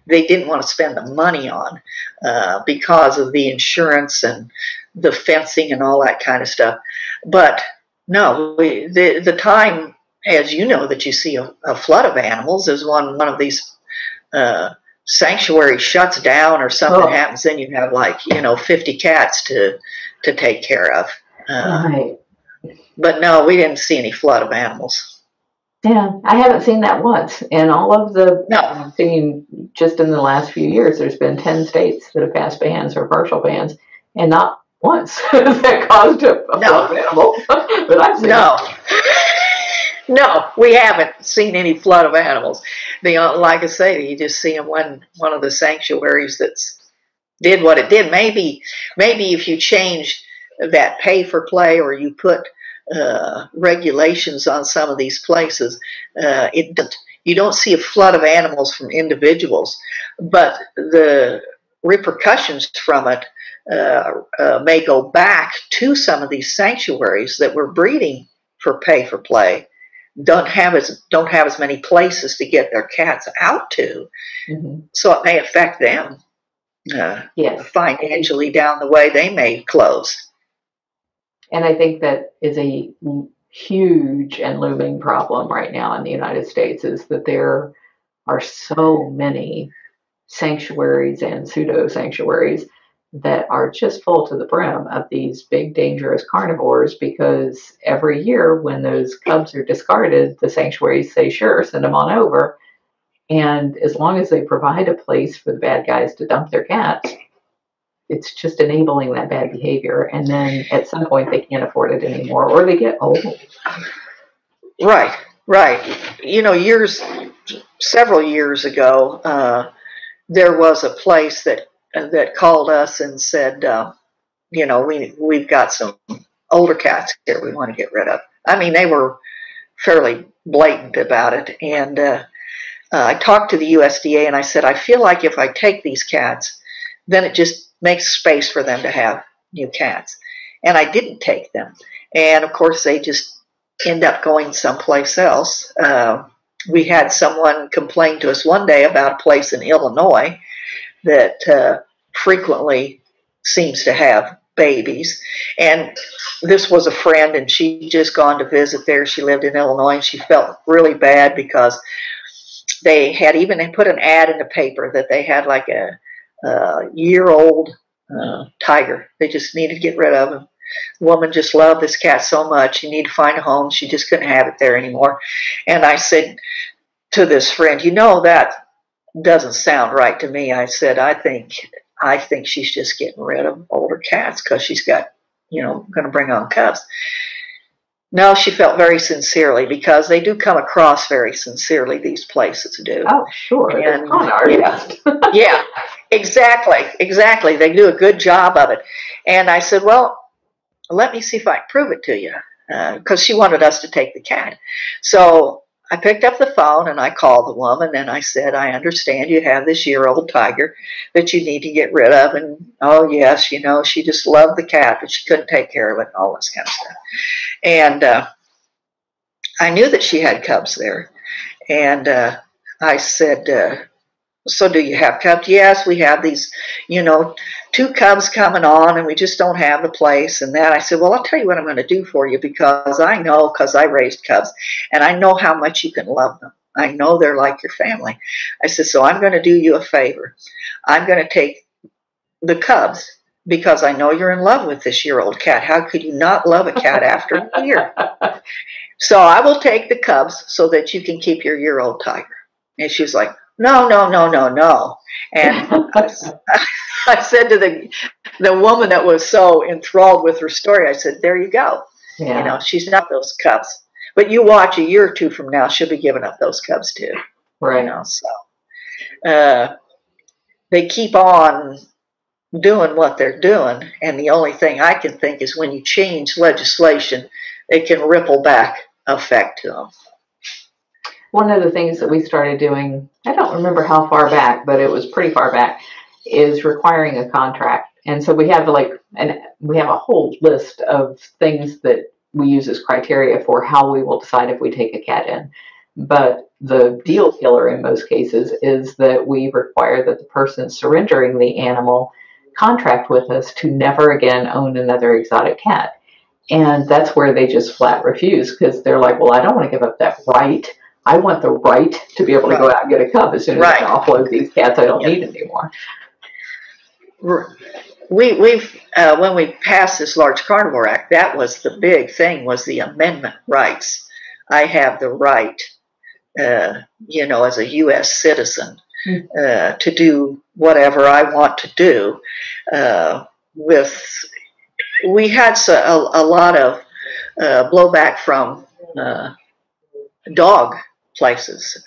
they didn't want to spend the money on because of the insurance and the fencing and all that kind of stuff. But no, the time, as you know, that you see a flood of animals is when one of these sanctuaries shuts down or something happens. Then you have 50 cats to take care of. Right. But no, we didn't see any flood of animals. Yeah, I haven't seen that once. And all of the I've seen just in the last few years, there's been 10 states that have passed bans or partial bans, and not once that caused a flood of animals. But I've seen No, we haven't seen any flood of animals. Like I say, you just see them when one of the sanctuaries that's did what it did. Maybe if you change that pay for play or you put regulations on some of these places, you don't see a flood of animals from individuals, but the repercussions from it may go back to some of these sanctuaries that were breeding for pay for play. Don't have as many places to get their cats out to, so it may affect them financially down the way. They may close. And I think that is a huge and looming problem right now in the United States, is that there are so many sanctuaries and pseudo sanctuaries that are just full to the brim of these big dangerous carnivores, because every year when those cubs are discarded, the sanctuaries say, sure, send them on over. And as long as they provide a place for the bad guys to dump their cats, it's just enabling that bad behavior. And then at some point they can't afford it anymore, or they get old. Right. You know, several years ago, there was a place that called us and said, we've got some older cats here we want to get rid of. I mean, they were fairly blatant about it. And I talked to the USDA and I said, I feel like if I take these cats, then it just makes space for them to have new cats. And I didn't take them. And of course, they just end up going someplace else. We had someone complain to us one day about a place in Illinois that frequently seems to have babies. And this was a friend, and she'd just gone to visit there. She lived in Illinois, and she felt really bad because they had even put an ad in the paper that they had like a year-old tiger. They just needed to get rid of him. The woman just loved this cat so much. She needed to find a home. She just couldn't have it there anymore. And I said to this friend, that doesn't sound right to me. I said, I think she's just getting rid of older cats because she's got, going to bring on cubs. No, she felt very sincerely, because they do come across very sincerely, these places do. Oh, sure. And, yeah. Yeah, exactly. They do a good job of it. And I said, well, let me see if I can prove it to you, because she wanted us to take the cat. So I picked up the phone and I called the woman and I said, I understand you have this year-old tiger that you need to get rid of. And, oh, yes, she just loved the cat, but she couldn't take care of it and all this kind of stuff. And I knew that she had cubs there. And I said, so do you have cubs? Yes, we have these, 2 cubs coming on, and we just don't have the place and that. I said, well, I'll tell you what I'm going to do for you, because I raised cubs, and I know how much you can love them. I know they're like your family. I said, so I'm going to do you a favor. I'm going to take the cubs, because I know you're in love with this year-old cat. How could you not love a cat after a year? So I will take the cubs so that you can keep your year-old tiger. And she was like, no. And I said to the woman that was so enthralled with her story, I said, there you go. Yeah. She's not those cubs. But you watch, a year or 2 from now, she'll be giving up those cubs too. Right. So they keep on doing what they're doing. And the only thing I can think is when you change legislation, it can ripple back effect to them. One of the things that we started doing, I don't remember how far back, but it was pretty far back, is requiring a contract. And so we have we have a whole list of things that we use as criteria for how we will decide if we take a cat in. But the deal killer in most cases is that we require that the person surrendering the animal contract with us to never again own another exotic cat. And that's where they just flat refuse, because they're like, well, I don't want to give up that right. I want the right to be able to go out and get a cub as soon as I offload these cats I don't need anymore. We've when we passed this Large Carnivore Act, that was the big thing, was the amendment rights. I have the right, as a U.S. citizen, to do whatever I want to do. We had a lot of blowback from dog places,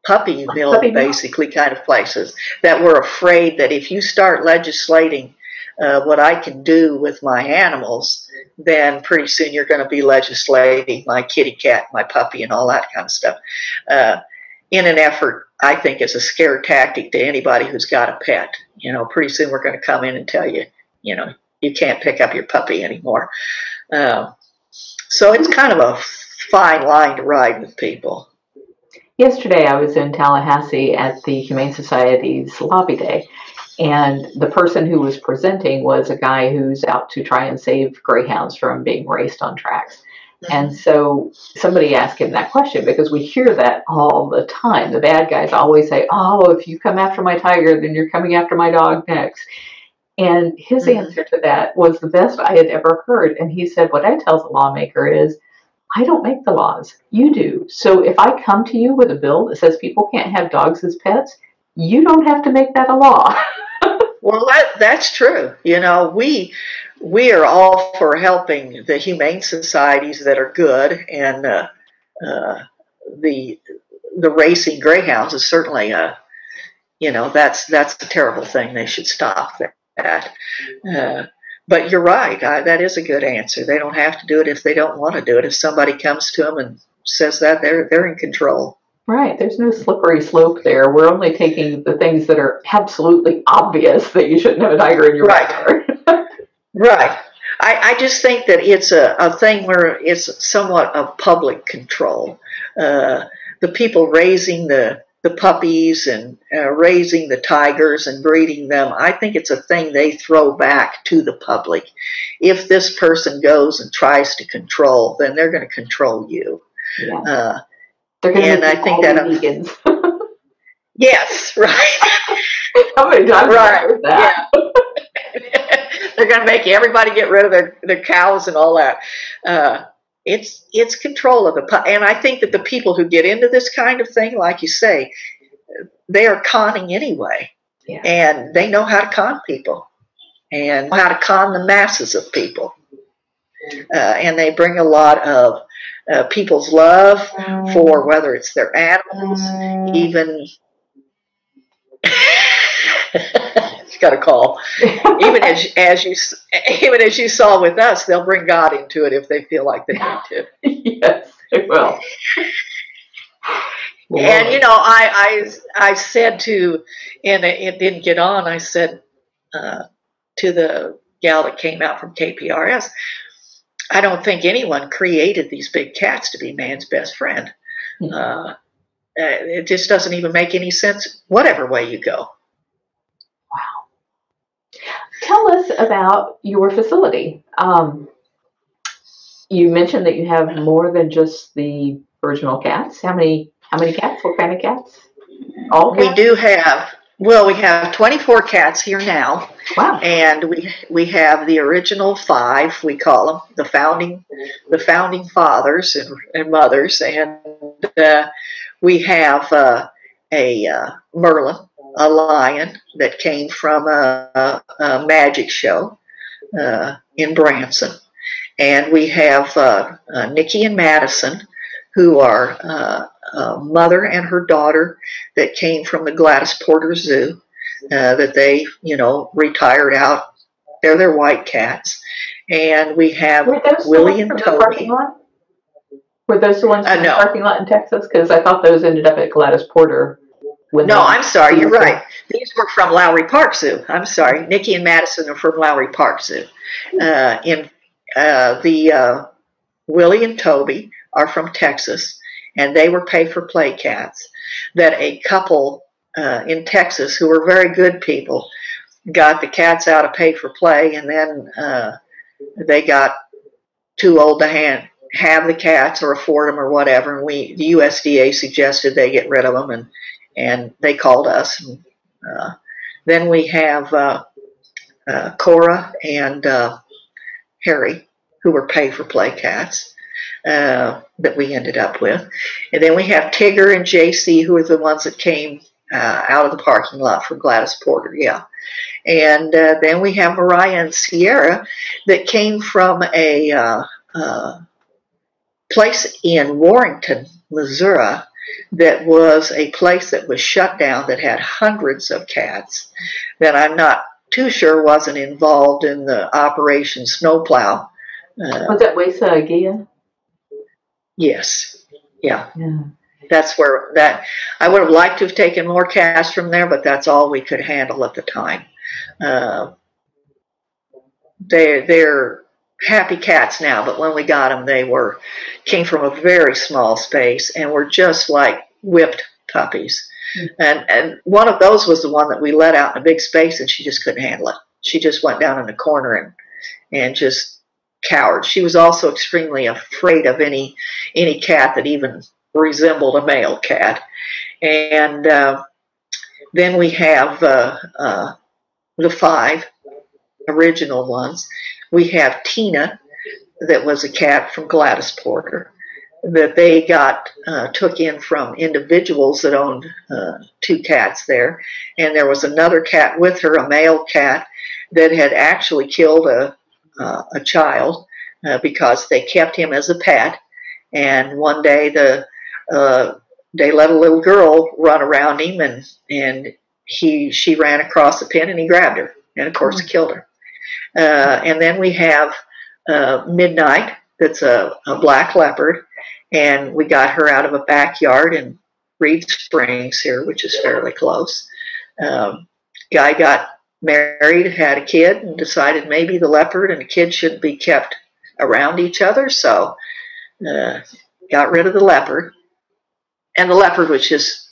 puppy mill basically kind of places, that were afraid that if you start legislating what I can do with my animals, then pretty soon you're going to be legislating my kitty cat, my puppy, and all that kind of stuff. In an effort, I think, it's a scare tactic to anybody who's got a pet. Pretty soon we're going to come in and tell you, you can't pick up your puppy anymore. So it's kind of a fine line to ride with people. Yesterday I was in Tallahassee at the Humane Society's lobby day, and the person who was presenting was a guy who's out to try and save greyhounds from being raced on tracks. And so somebody asked him that question, because we hear that all the time. The bad guys always say, oh, if you come after my tiger, then you're coming after my dog next. And his answer to that was the best I had ever heard. And he said, what I tell the lawmaker is, I don't make the laws. You do. So if I come to you with a bill that says people can't have dogs as pets, you don't have to make that a law. Well, that's true. We are all for helping the humane societies that are good, and the racing greyhounds is certainly that's a terrible thing. They should stop that. But you're right. That is a good answer. They don't have to do it if they don't want to do it. If somebody comes to them and says that, they're in control. Right. There's no slippery slope there. We're only taking the things that are absolutely obvious that you shouldn't have a tiger in your backyard. Right. I just think that it's a thing where it's somewhat of public control. The people raising the puppies and raising the tigers and breeding them, I think it's a thing they throw back to the public. If this person goes and tries to control, then they're going to control you. Yeah. They're going to And make I you think all that, vegans. yes, right. How many times have I Right. heard that? Yeah. They're going to make everybody get rid of their cows and all that. It's control of and I think that the people who get into this kind of thing, like you say, they are conning anyway, Yeah. and they know how to con people and how to con the masses of people, and they bring a lot of people's love for whether it's their animals, even. Got a call. Even as you saw with us, they'll bring God into it if they feel like they need to. Yes, they will. And you know, I said to, and it didn't get on. I said to the gal that came out from KPRS, I don't think anyone created these big cats to be man's best friend. It just doesn't even make any sense, whatever way you go. Wow. Tell us about your facility. You mentioned that you have more than just the original cats. How many cats? What kind of cats? All cats? We do have, well, we have 24 cats here now. Wow. And we have the original 5, we call them, the founding fathers and mothers. And we have a Merlin, a lion that came from a magic show in Branson. And we have Nikki and Madison, who are a mother and her daughter that came from the Gladys Porter Zoo, that they, retired out. They're white cats. And we have Willie and Toby. Were those the ones from the parking lot in Texas? Because I thought those ended up at Gladys Porter. No, I'm sorry. You're right. These were from Lowry Park Zoo. I'm sorry. Nikki and Madison are from Lowry Park Zoo. Willie and Toby are from Texas, and they were pay-for-play cats that a couple in Texas who were very good people got the cats out of pay-for-play, and then they got too old to have the cats or afford them or whatever, and the USDA suggested they get rid of them, and they called us. And, then we have Cora and Harry, who were pay-for-play cats that we ended up with. And then we have Tigger and JC, who are the ones that came out of the parking lot for Gladys Porter, yeah. And then we have Mariah and Sierra that came from a place in Warrington, Missouri, that was a place that was shut down that had hundreds of cats that I'm not too sure wasn't involved in the Operation Snowplow. Was that Wesa Gia? Yes. Yeah. That's where I would have liked to have taken more cats from there, but that's all we could handle at the time. They're happy cats now, but when we got them, they came from a very small space and were just like whipped puppies. And one of those was the one that we let out in a big space, and she just couldn't handle it. She just went down in the corner and just cowered. She was also extremely afraid of any cat that even resembled a male cat. And then we have the 5 original ones. We have Tina, that was a cat from Gladys Porter, that they took in from individuals that owned 2 cats there. And there was another cat with her, a male cat, that had actually killed a child because they kept him as a pet. And one day they let a little girl run around him, and she ran across the pen and he grabbed her, and of course killed her. And then we have Midnight, that's a black leopard, and we got her out of a backyard in Reed Springs here, which is fairly close. Guy got married, had a kid, and decided maybe the leopard and the kid shouldn't be kept around each other, so got rid of the leopard. And the leopard was just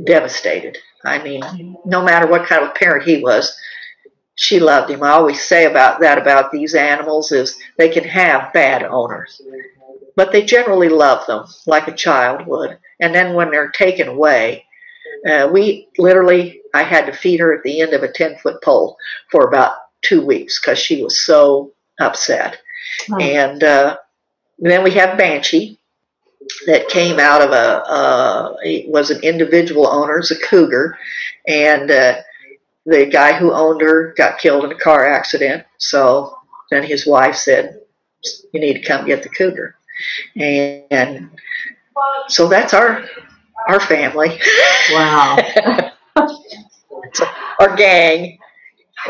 devastated. I mean, no matter what kind of parent he was, she loved him. I always say about these animals is they can have bad owners, but they generally love them like a child would. And then when they're taken away, I had to feed her at the end of a 10-foot pole for about 2 weeks because she was so upset. Oh. And then we have Banshee that came out of it was an individual owner, it's a cougar, and the guy who owned her got killed in a car accident. So then his wife said, "You need to come get the cougar." And so that's our family. Wow. Our gang.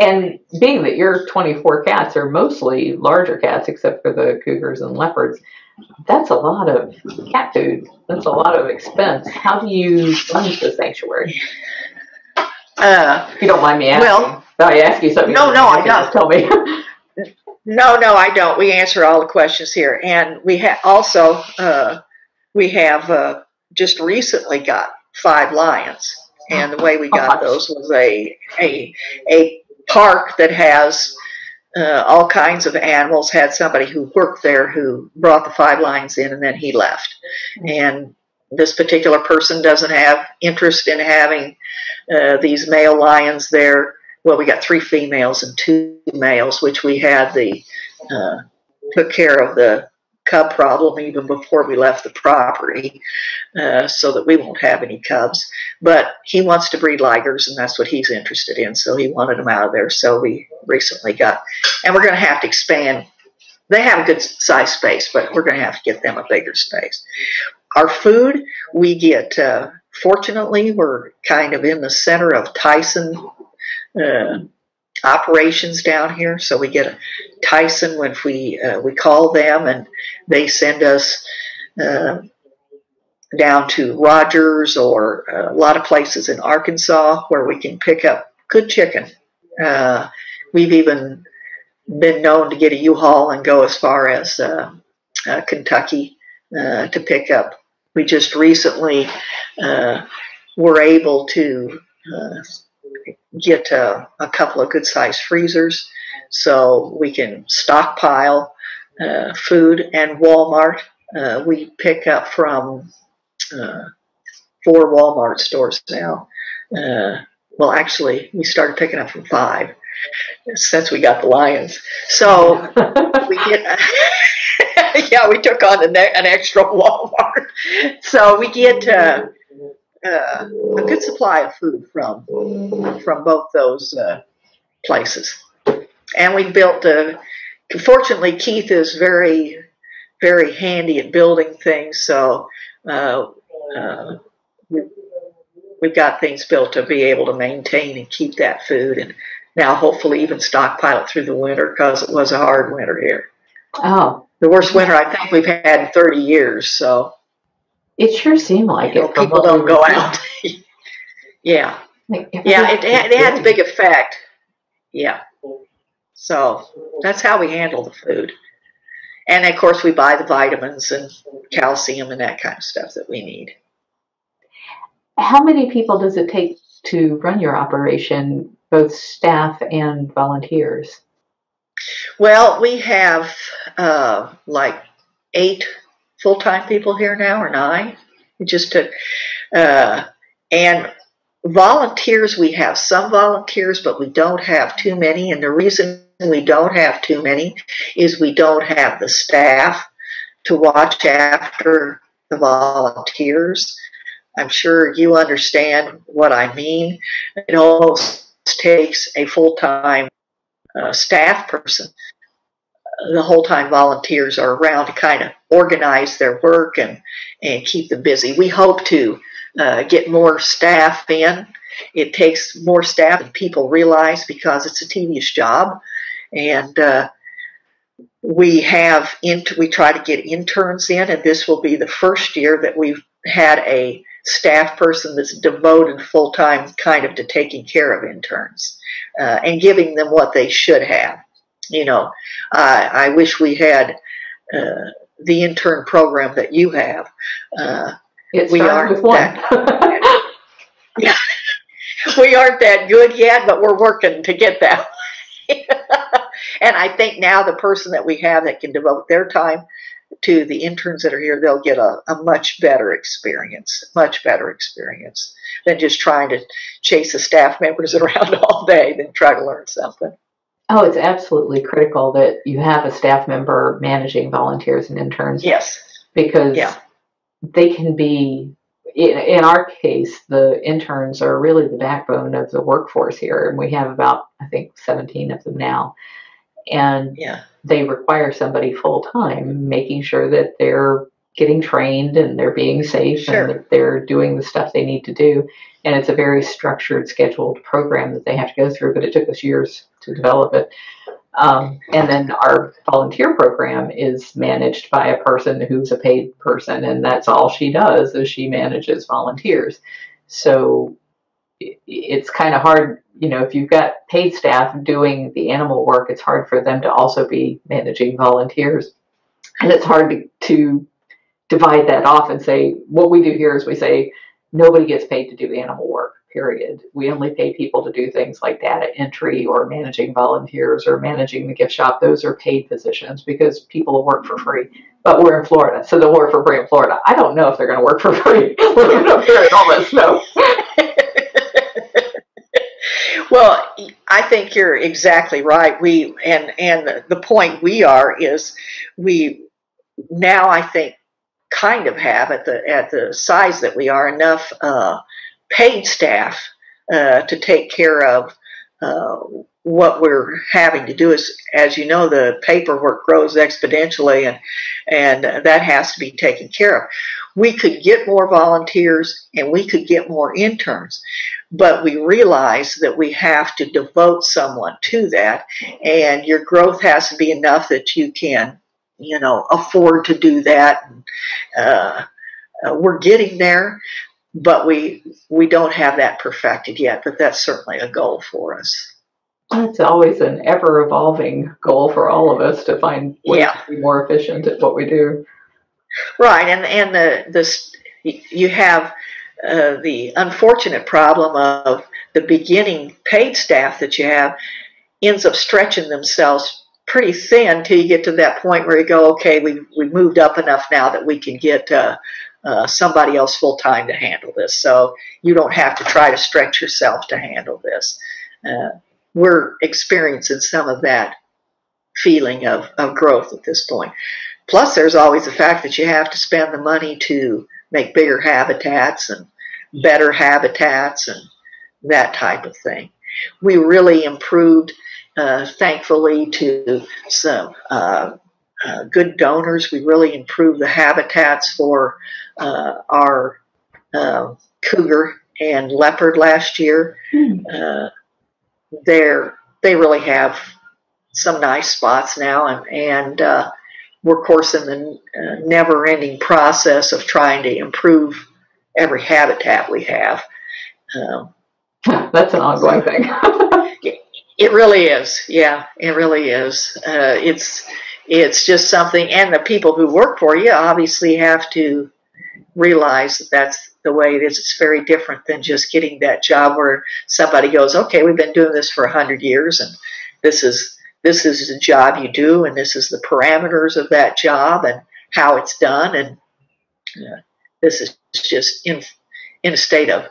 And being that your 24 cats are mostly larger cats, except for the cougars and leopards, that's a lot of cat food. That's a lot of expense. How do you fund the sanctuary? If you don't mind me asking. Well, I ask you something. No, I don't. Tell me. No, I don't. We answer all the questions here, and we have also just recently got 5 lions, and the way we got those was a park that has all kinds of animals. Had somebody who worked there who brought the 5 lions in, and then he left. And this particular person doesn't have interest in having these male lions there. Well, we got 3 females and 2 males, which we had took care of the cub problem even before we left the property, so that we won't have any cubs. But he wants to breed ligers, and that's what he's interested in, so he wanted them out of there. So we recently got, and we're going to have to expand. They have a good size space, but we're going to have to get them a bigger space. Our food, we get, fortunately, we're kind of in the center of Tyson operations down here, so we get a Tyson when we call them, and they send us down to Rogers or a lot of places in Arkansas where we can pick up good chicken. We've even been known to get a U-Haul and go as far as Kentucky to pick up. We just recently were able to get a couple of good-sized freezers so we can stockpile food. And Walmart, we pick up from 4 Walmart stores now. Well, actually, we started picking up from 5 since we got the lions. So we get, yeah, we took on an extra Walmart. So we get a good supply of food from both those places. And we built fortunately, Keith is very, very handy at building things, so we've got things built to be able to maintain and keep that food, and now hopefully even stockpile it through the winter, because it was a hard winter here. Oh. The worst winter I think we've had in 30 years, so. It sure seemed like it. People don't go out. Yeah. Yeah, it had a big effect. Yeah. So that's how we handle the food. And of course we buy the vitamins and calcium and that kind of stuff that we need. How many people does it take to run your operation, both staff and volunteers? Well, we have like 8 full-time people here now, or 9. It just took, and volunteers, we have some volunteers, but we don't have too many. And the reason we don't have too many is we don't have the staff to watch after the volunteers. I'm sure you understand what I mean. It almost takes a full-time staff person. The whole time volunteers are around to kind of organize their work and keep them busy. We hope to get more staff in. It takes more staff than people realize because it's a tedious job. And we try to get interns in, and this will be the first year that we've had a staff person that's devoted full-time kind of to taking care of interns and giving them what they should have. You know, I wish we had the intern program that you have. We aren't that. Yeah, we aren't that good yet, but we're working to get that. And I think now the person that we have that can devote their time to the interns that are here, they'll get a much better experience than just trying to chase the staff members around all day than try to learn something. Oh, it's absolutely critical that you have a staff member managing volunteers and interns. Yes. Because they can be, in our case, the interns are really the backbone of the workforce here. And we have about, I think, 17 of them now. And they require somebody full time, making sure that they're getting trained and they're being safe and that they're doing the stuff they need to do. And it's a very structured, scheduled program that they have to go through, but it took us years to develop it. And then our volunteer program is managed by a person who's a paid person, and that's all she does is she manages volunteers. So it's kind of hard, if you've got paid staff doing the animal work, it's hard for them to also be managing volunteers. And it's hard to divide that off and say, what we do here is we say, nobody gets paid to do animal work, period. We only pay people to do things like data entry or managing volunteers or managing the gift shop. Those are paid positions because people will work for free. But we're in Florida, so they'll work for free in Florida. I don't know if they're going to work for free living up here in all this snow. Well, I think you're exactly right. The point is we now, I think, kind of have at the size that we are enough paid staff to take care of what we're having to do. Is, as you know, the paperwork grows exponentially, and that has to be taken care of. We could get more volunteers and we could get more interns, but we realize that we have to devote someone to that, and your growth has to be enough that you can, afford to do that. We're getting there, but we don't have that perfected yet, but that's certainly a goal for us. It's always an ever-evolving goal for all of us to find ways to be more efficient at what we do. Right, and you have the unfortunate problem of the beginning paid staff that you have ends up stretching themselves pretty thin till you get to that point where you go, okay, we've moved up enough now that we can get somebody else full time to handle this. So you don't have to try to stretch yourself to handle this. We're experiencing some of that feeling of growth at this point. Plus, there's always the fact that you have to spend the money to make bigger habitats and better habitats and that type of thing. We really improved, thankfully, to some good donors. We really improved the habitats for our cougar and leopard last year. They really have some nice spots now, and we're, of course, in the never-ending process of trying to improve every habitat we have. That's an ongoing thing. It really is. Yeah, it really is. It's just something, and the people who work for you obviously have to realize that that's the way it is. It's very different than just getting that job where somebody goes, okay, we've been doing this for 100 years, and this is the job you do, and this is the parameters of that job and how it's done, and this is just in a state of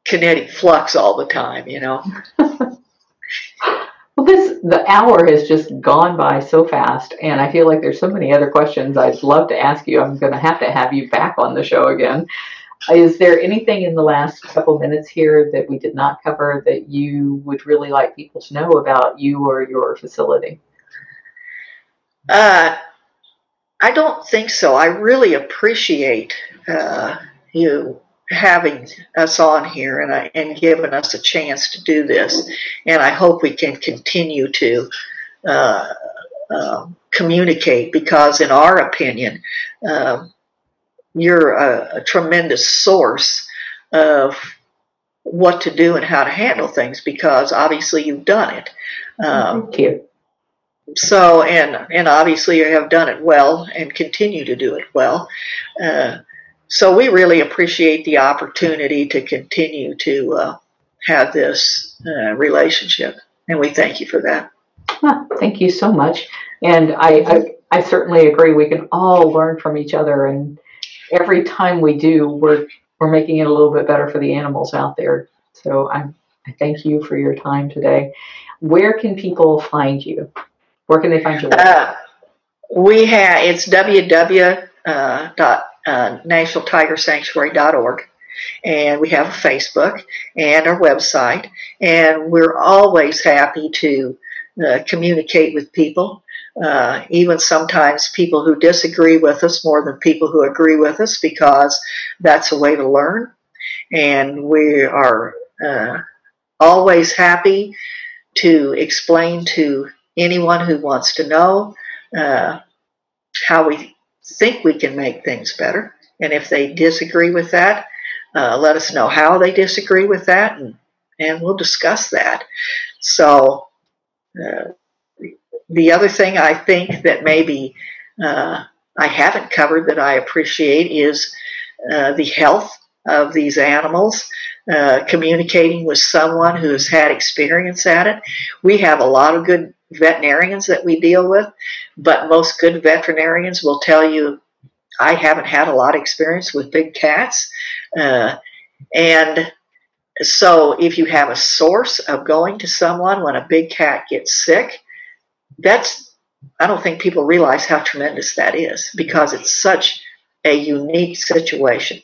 kinetic flux all the time, Well, the hour has just gone by so fast, and I feel like there's so many other questions I'd love to ask you. I'm going to have you back on the show again. Is there anything in the last couple minutes here that we did not cover that you would really like people to know about you or your facility? I don't think so. I really appreciate you having us on here and giving us a chance to do this, and I hope we can continue to communicate, because in our opinion, you're a tremendous source of what to do and how to handle things, because obviously you've done it. Thank you. So, and obviously you have done it well and continue to do it well. So we really appreciate the opportunity to continue to have this relationship, and we thank you for that. Thank you so much. And I I certainly agree. We can all learn from each other, and every time we do, we're making it a little bit better for the animals out there. So I thank you for your time today. Where can people find you? Where can they find your website? It's www.nationaltigersanctuary.org, and we have a Facebook and our website, and we're always happy to communicate with people, even sometimes people who disagree with us more than people who agree with us, because that's a way to learn. And we are always happy to explain to anyone who wants to know how we think we can make things better. And if they disagree with that, let us know how they disagree with that, and we'll discuss that. So the other thing I think that maybe I haven't covered that I appreciate is the health of these animals, communicating with someone who has had experience at it. We have a lot of good veterinarians that we deal with, but most good veterinarians will tell you, I haven't had a lot of experience with big cats. And so if you have a source of going to someone when a big cat gets sick, I don't think people realize how tremendous that is, because it's such a unique situation.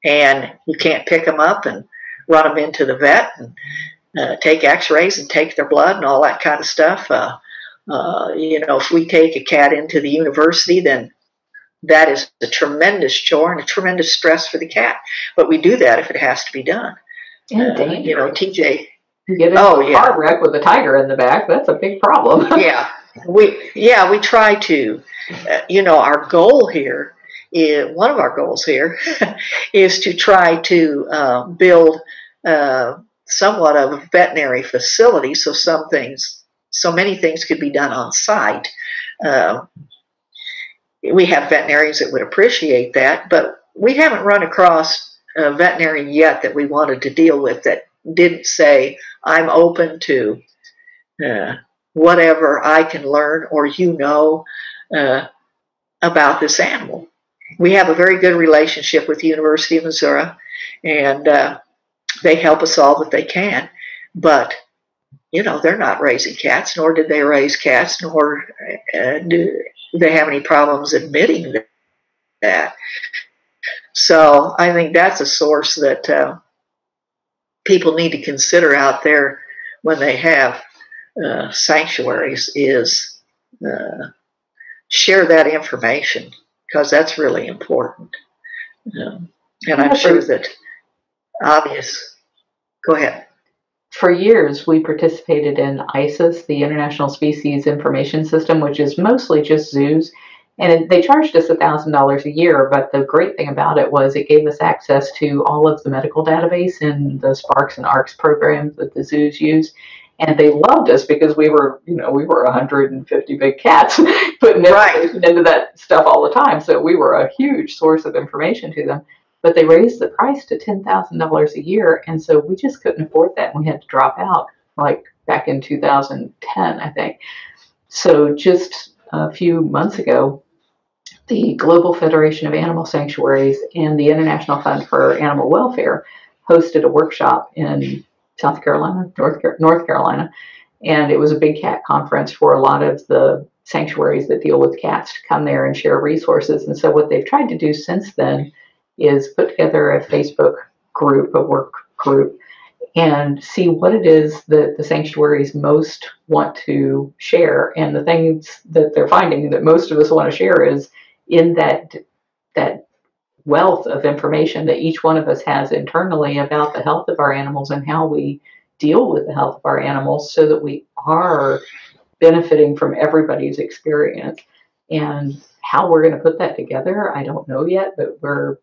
And you can't pick them up and run them into the vet and take x-rays and take their blood and all that kind of stuff. If we take a cat into the university, then that is a tremendous chore and a tremendous stress for the cat. But we do that if it has to be done. And dangerous. TJ. You get into a car wreck with a tiger in the back, that's a big problem. we try to. Our goal here one of our goals here is to try to build somewhat of a veterinary facility, so many things could be done on site. We have veterinarians that would appreciate that, but we haven't run across a veterinarian yet that we wanted to deal with that didn't say, I'm open to whatever I can learn or about this animal. We have a very good relationship with the University of Missouri, and they help us all that they can. But, they're not raising cats, nor did they raise cats, nor do they have any problems admitting that. So I think that's a source that people need to consider out there when they have sanctuaries, is share that information, because that's really important. And I'm sure that go ahead. For years, we participated in ISIS, the International Species Information System, which is mostly just zoos. And they charged us $1,000 a year, but the great thing about it was it gave us access to all of the medical database in the Sparks and ARCS programs that the zoos use. And they loved us because we were 150 big cats putting information into that stuff all the time. So we were a huge source of information to them. But they raised the price to $10,000 a year, and so we just couldn't afford that, and we had to drop out, like back in 2010, I think. So just a few months ago, the Global Federation of Animal Sanctuaries and the International Fund for Animal Welfare hosted a workshop in North Carolina, and it was a big cat conference for a lot of the sanctuaries that deal with cats to come there and share resources. And so what they've tried to do since then is put together a Facebook group, a work group, and see what it is that the sanctuaries most want to share. And the things that they're finding that most of us want to share is in that wealth of information that each one of us has internally about the health of our animals and how we deal with the health of our animals, so that we are benefiting from everybody's experience. And how we're going to put that together, I don't know yet, but we're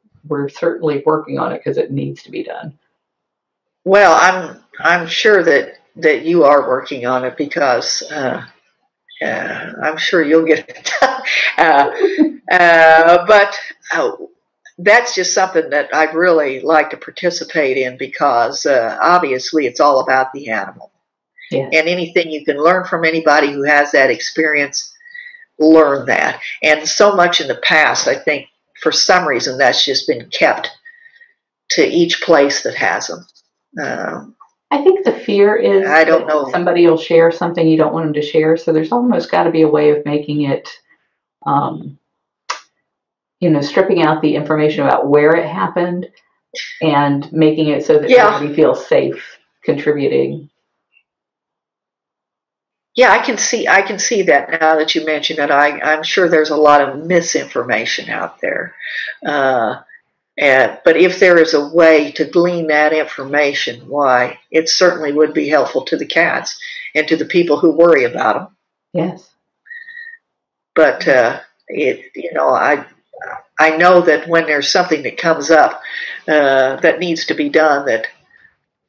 certainly working on it because it needs to be done. Well, I'm sure that you are working on it, because I'm sure you'll get it done. But that's just something that I'd really like to participate in, because obviously it's all about the animal. Yeah. And anything you can learn from anybody who has that experience, learn that. And so much in the past, I think, for some reason, that's just been kept to each place that has them. I think the fear is I don't know. somebody will share something you don't want them to share. So there's almost got to be a way of making it, stripping out the information about where it happened and making it so that everybody feels safe contributing. Yeah, I can see that now that you mention it. I'm sure there's a lot of misinformation out there. But if there is a way to glean that information, why, it certainly would be helpful to the cats and to the people who worry about them. Yes. But I know that when there's something that comes up that needs to be done, that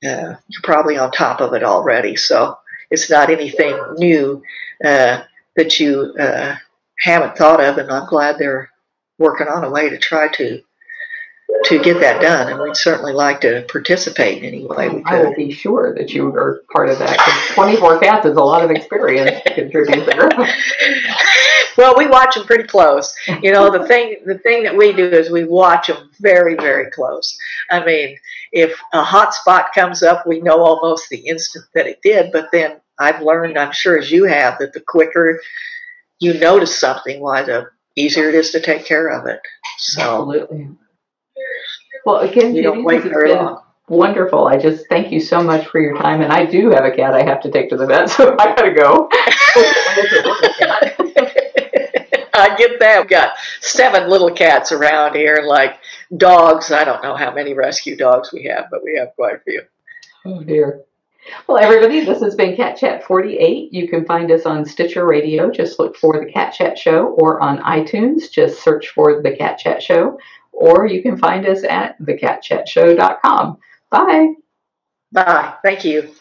you're probably on top of it already. So it's not anything new that you haven't thought of, and I'm glad they're working on a way to try to get that done, and we'd certainly like to participate in any way we could. I will be sure that you are part of that, because 24 cats is a lot of experience to contribute there. Well, we watch them pretty close. The thing that we do is we watch them very, very close. I mean, if a hot spot comes up, we know almost the instant that it did, but then I've learned, I'm sure as you have, that the quicker you notice something, why the easier it is to take care of it. So. Absolutely. Well, again, you don't wait very long. Wonderful. I just thank you so much for your time. And I do have a cat I have to take to the vet, so I gotta go. I get that. We've got 7 little cats around here, like dogs. I don't know how many rescue dogs we have, but we have quite a few. Oh, dear. Well, everybody, this has been Cat Chat 48. You can find us on Stitcher Radio. Just look for The Cat Chat Show, or on iTunes. Just search for The Cat Chat Show. Or you can find us at thecatchatshow.com. Bye. Bye. Thank you.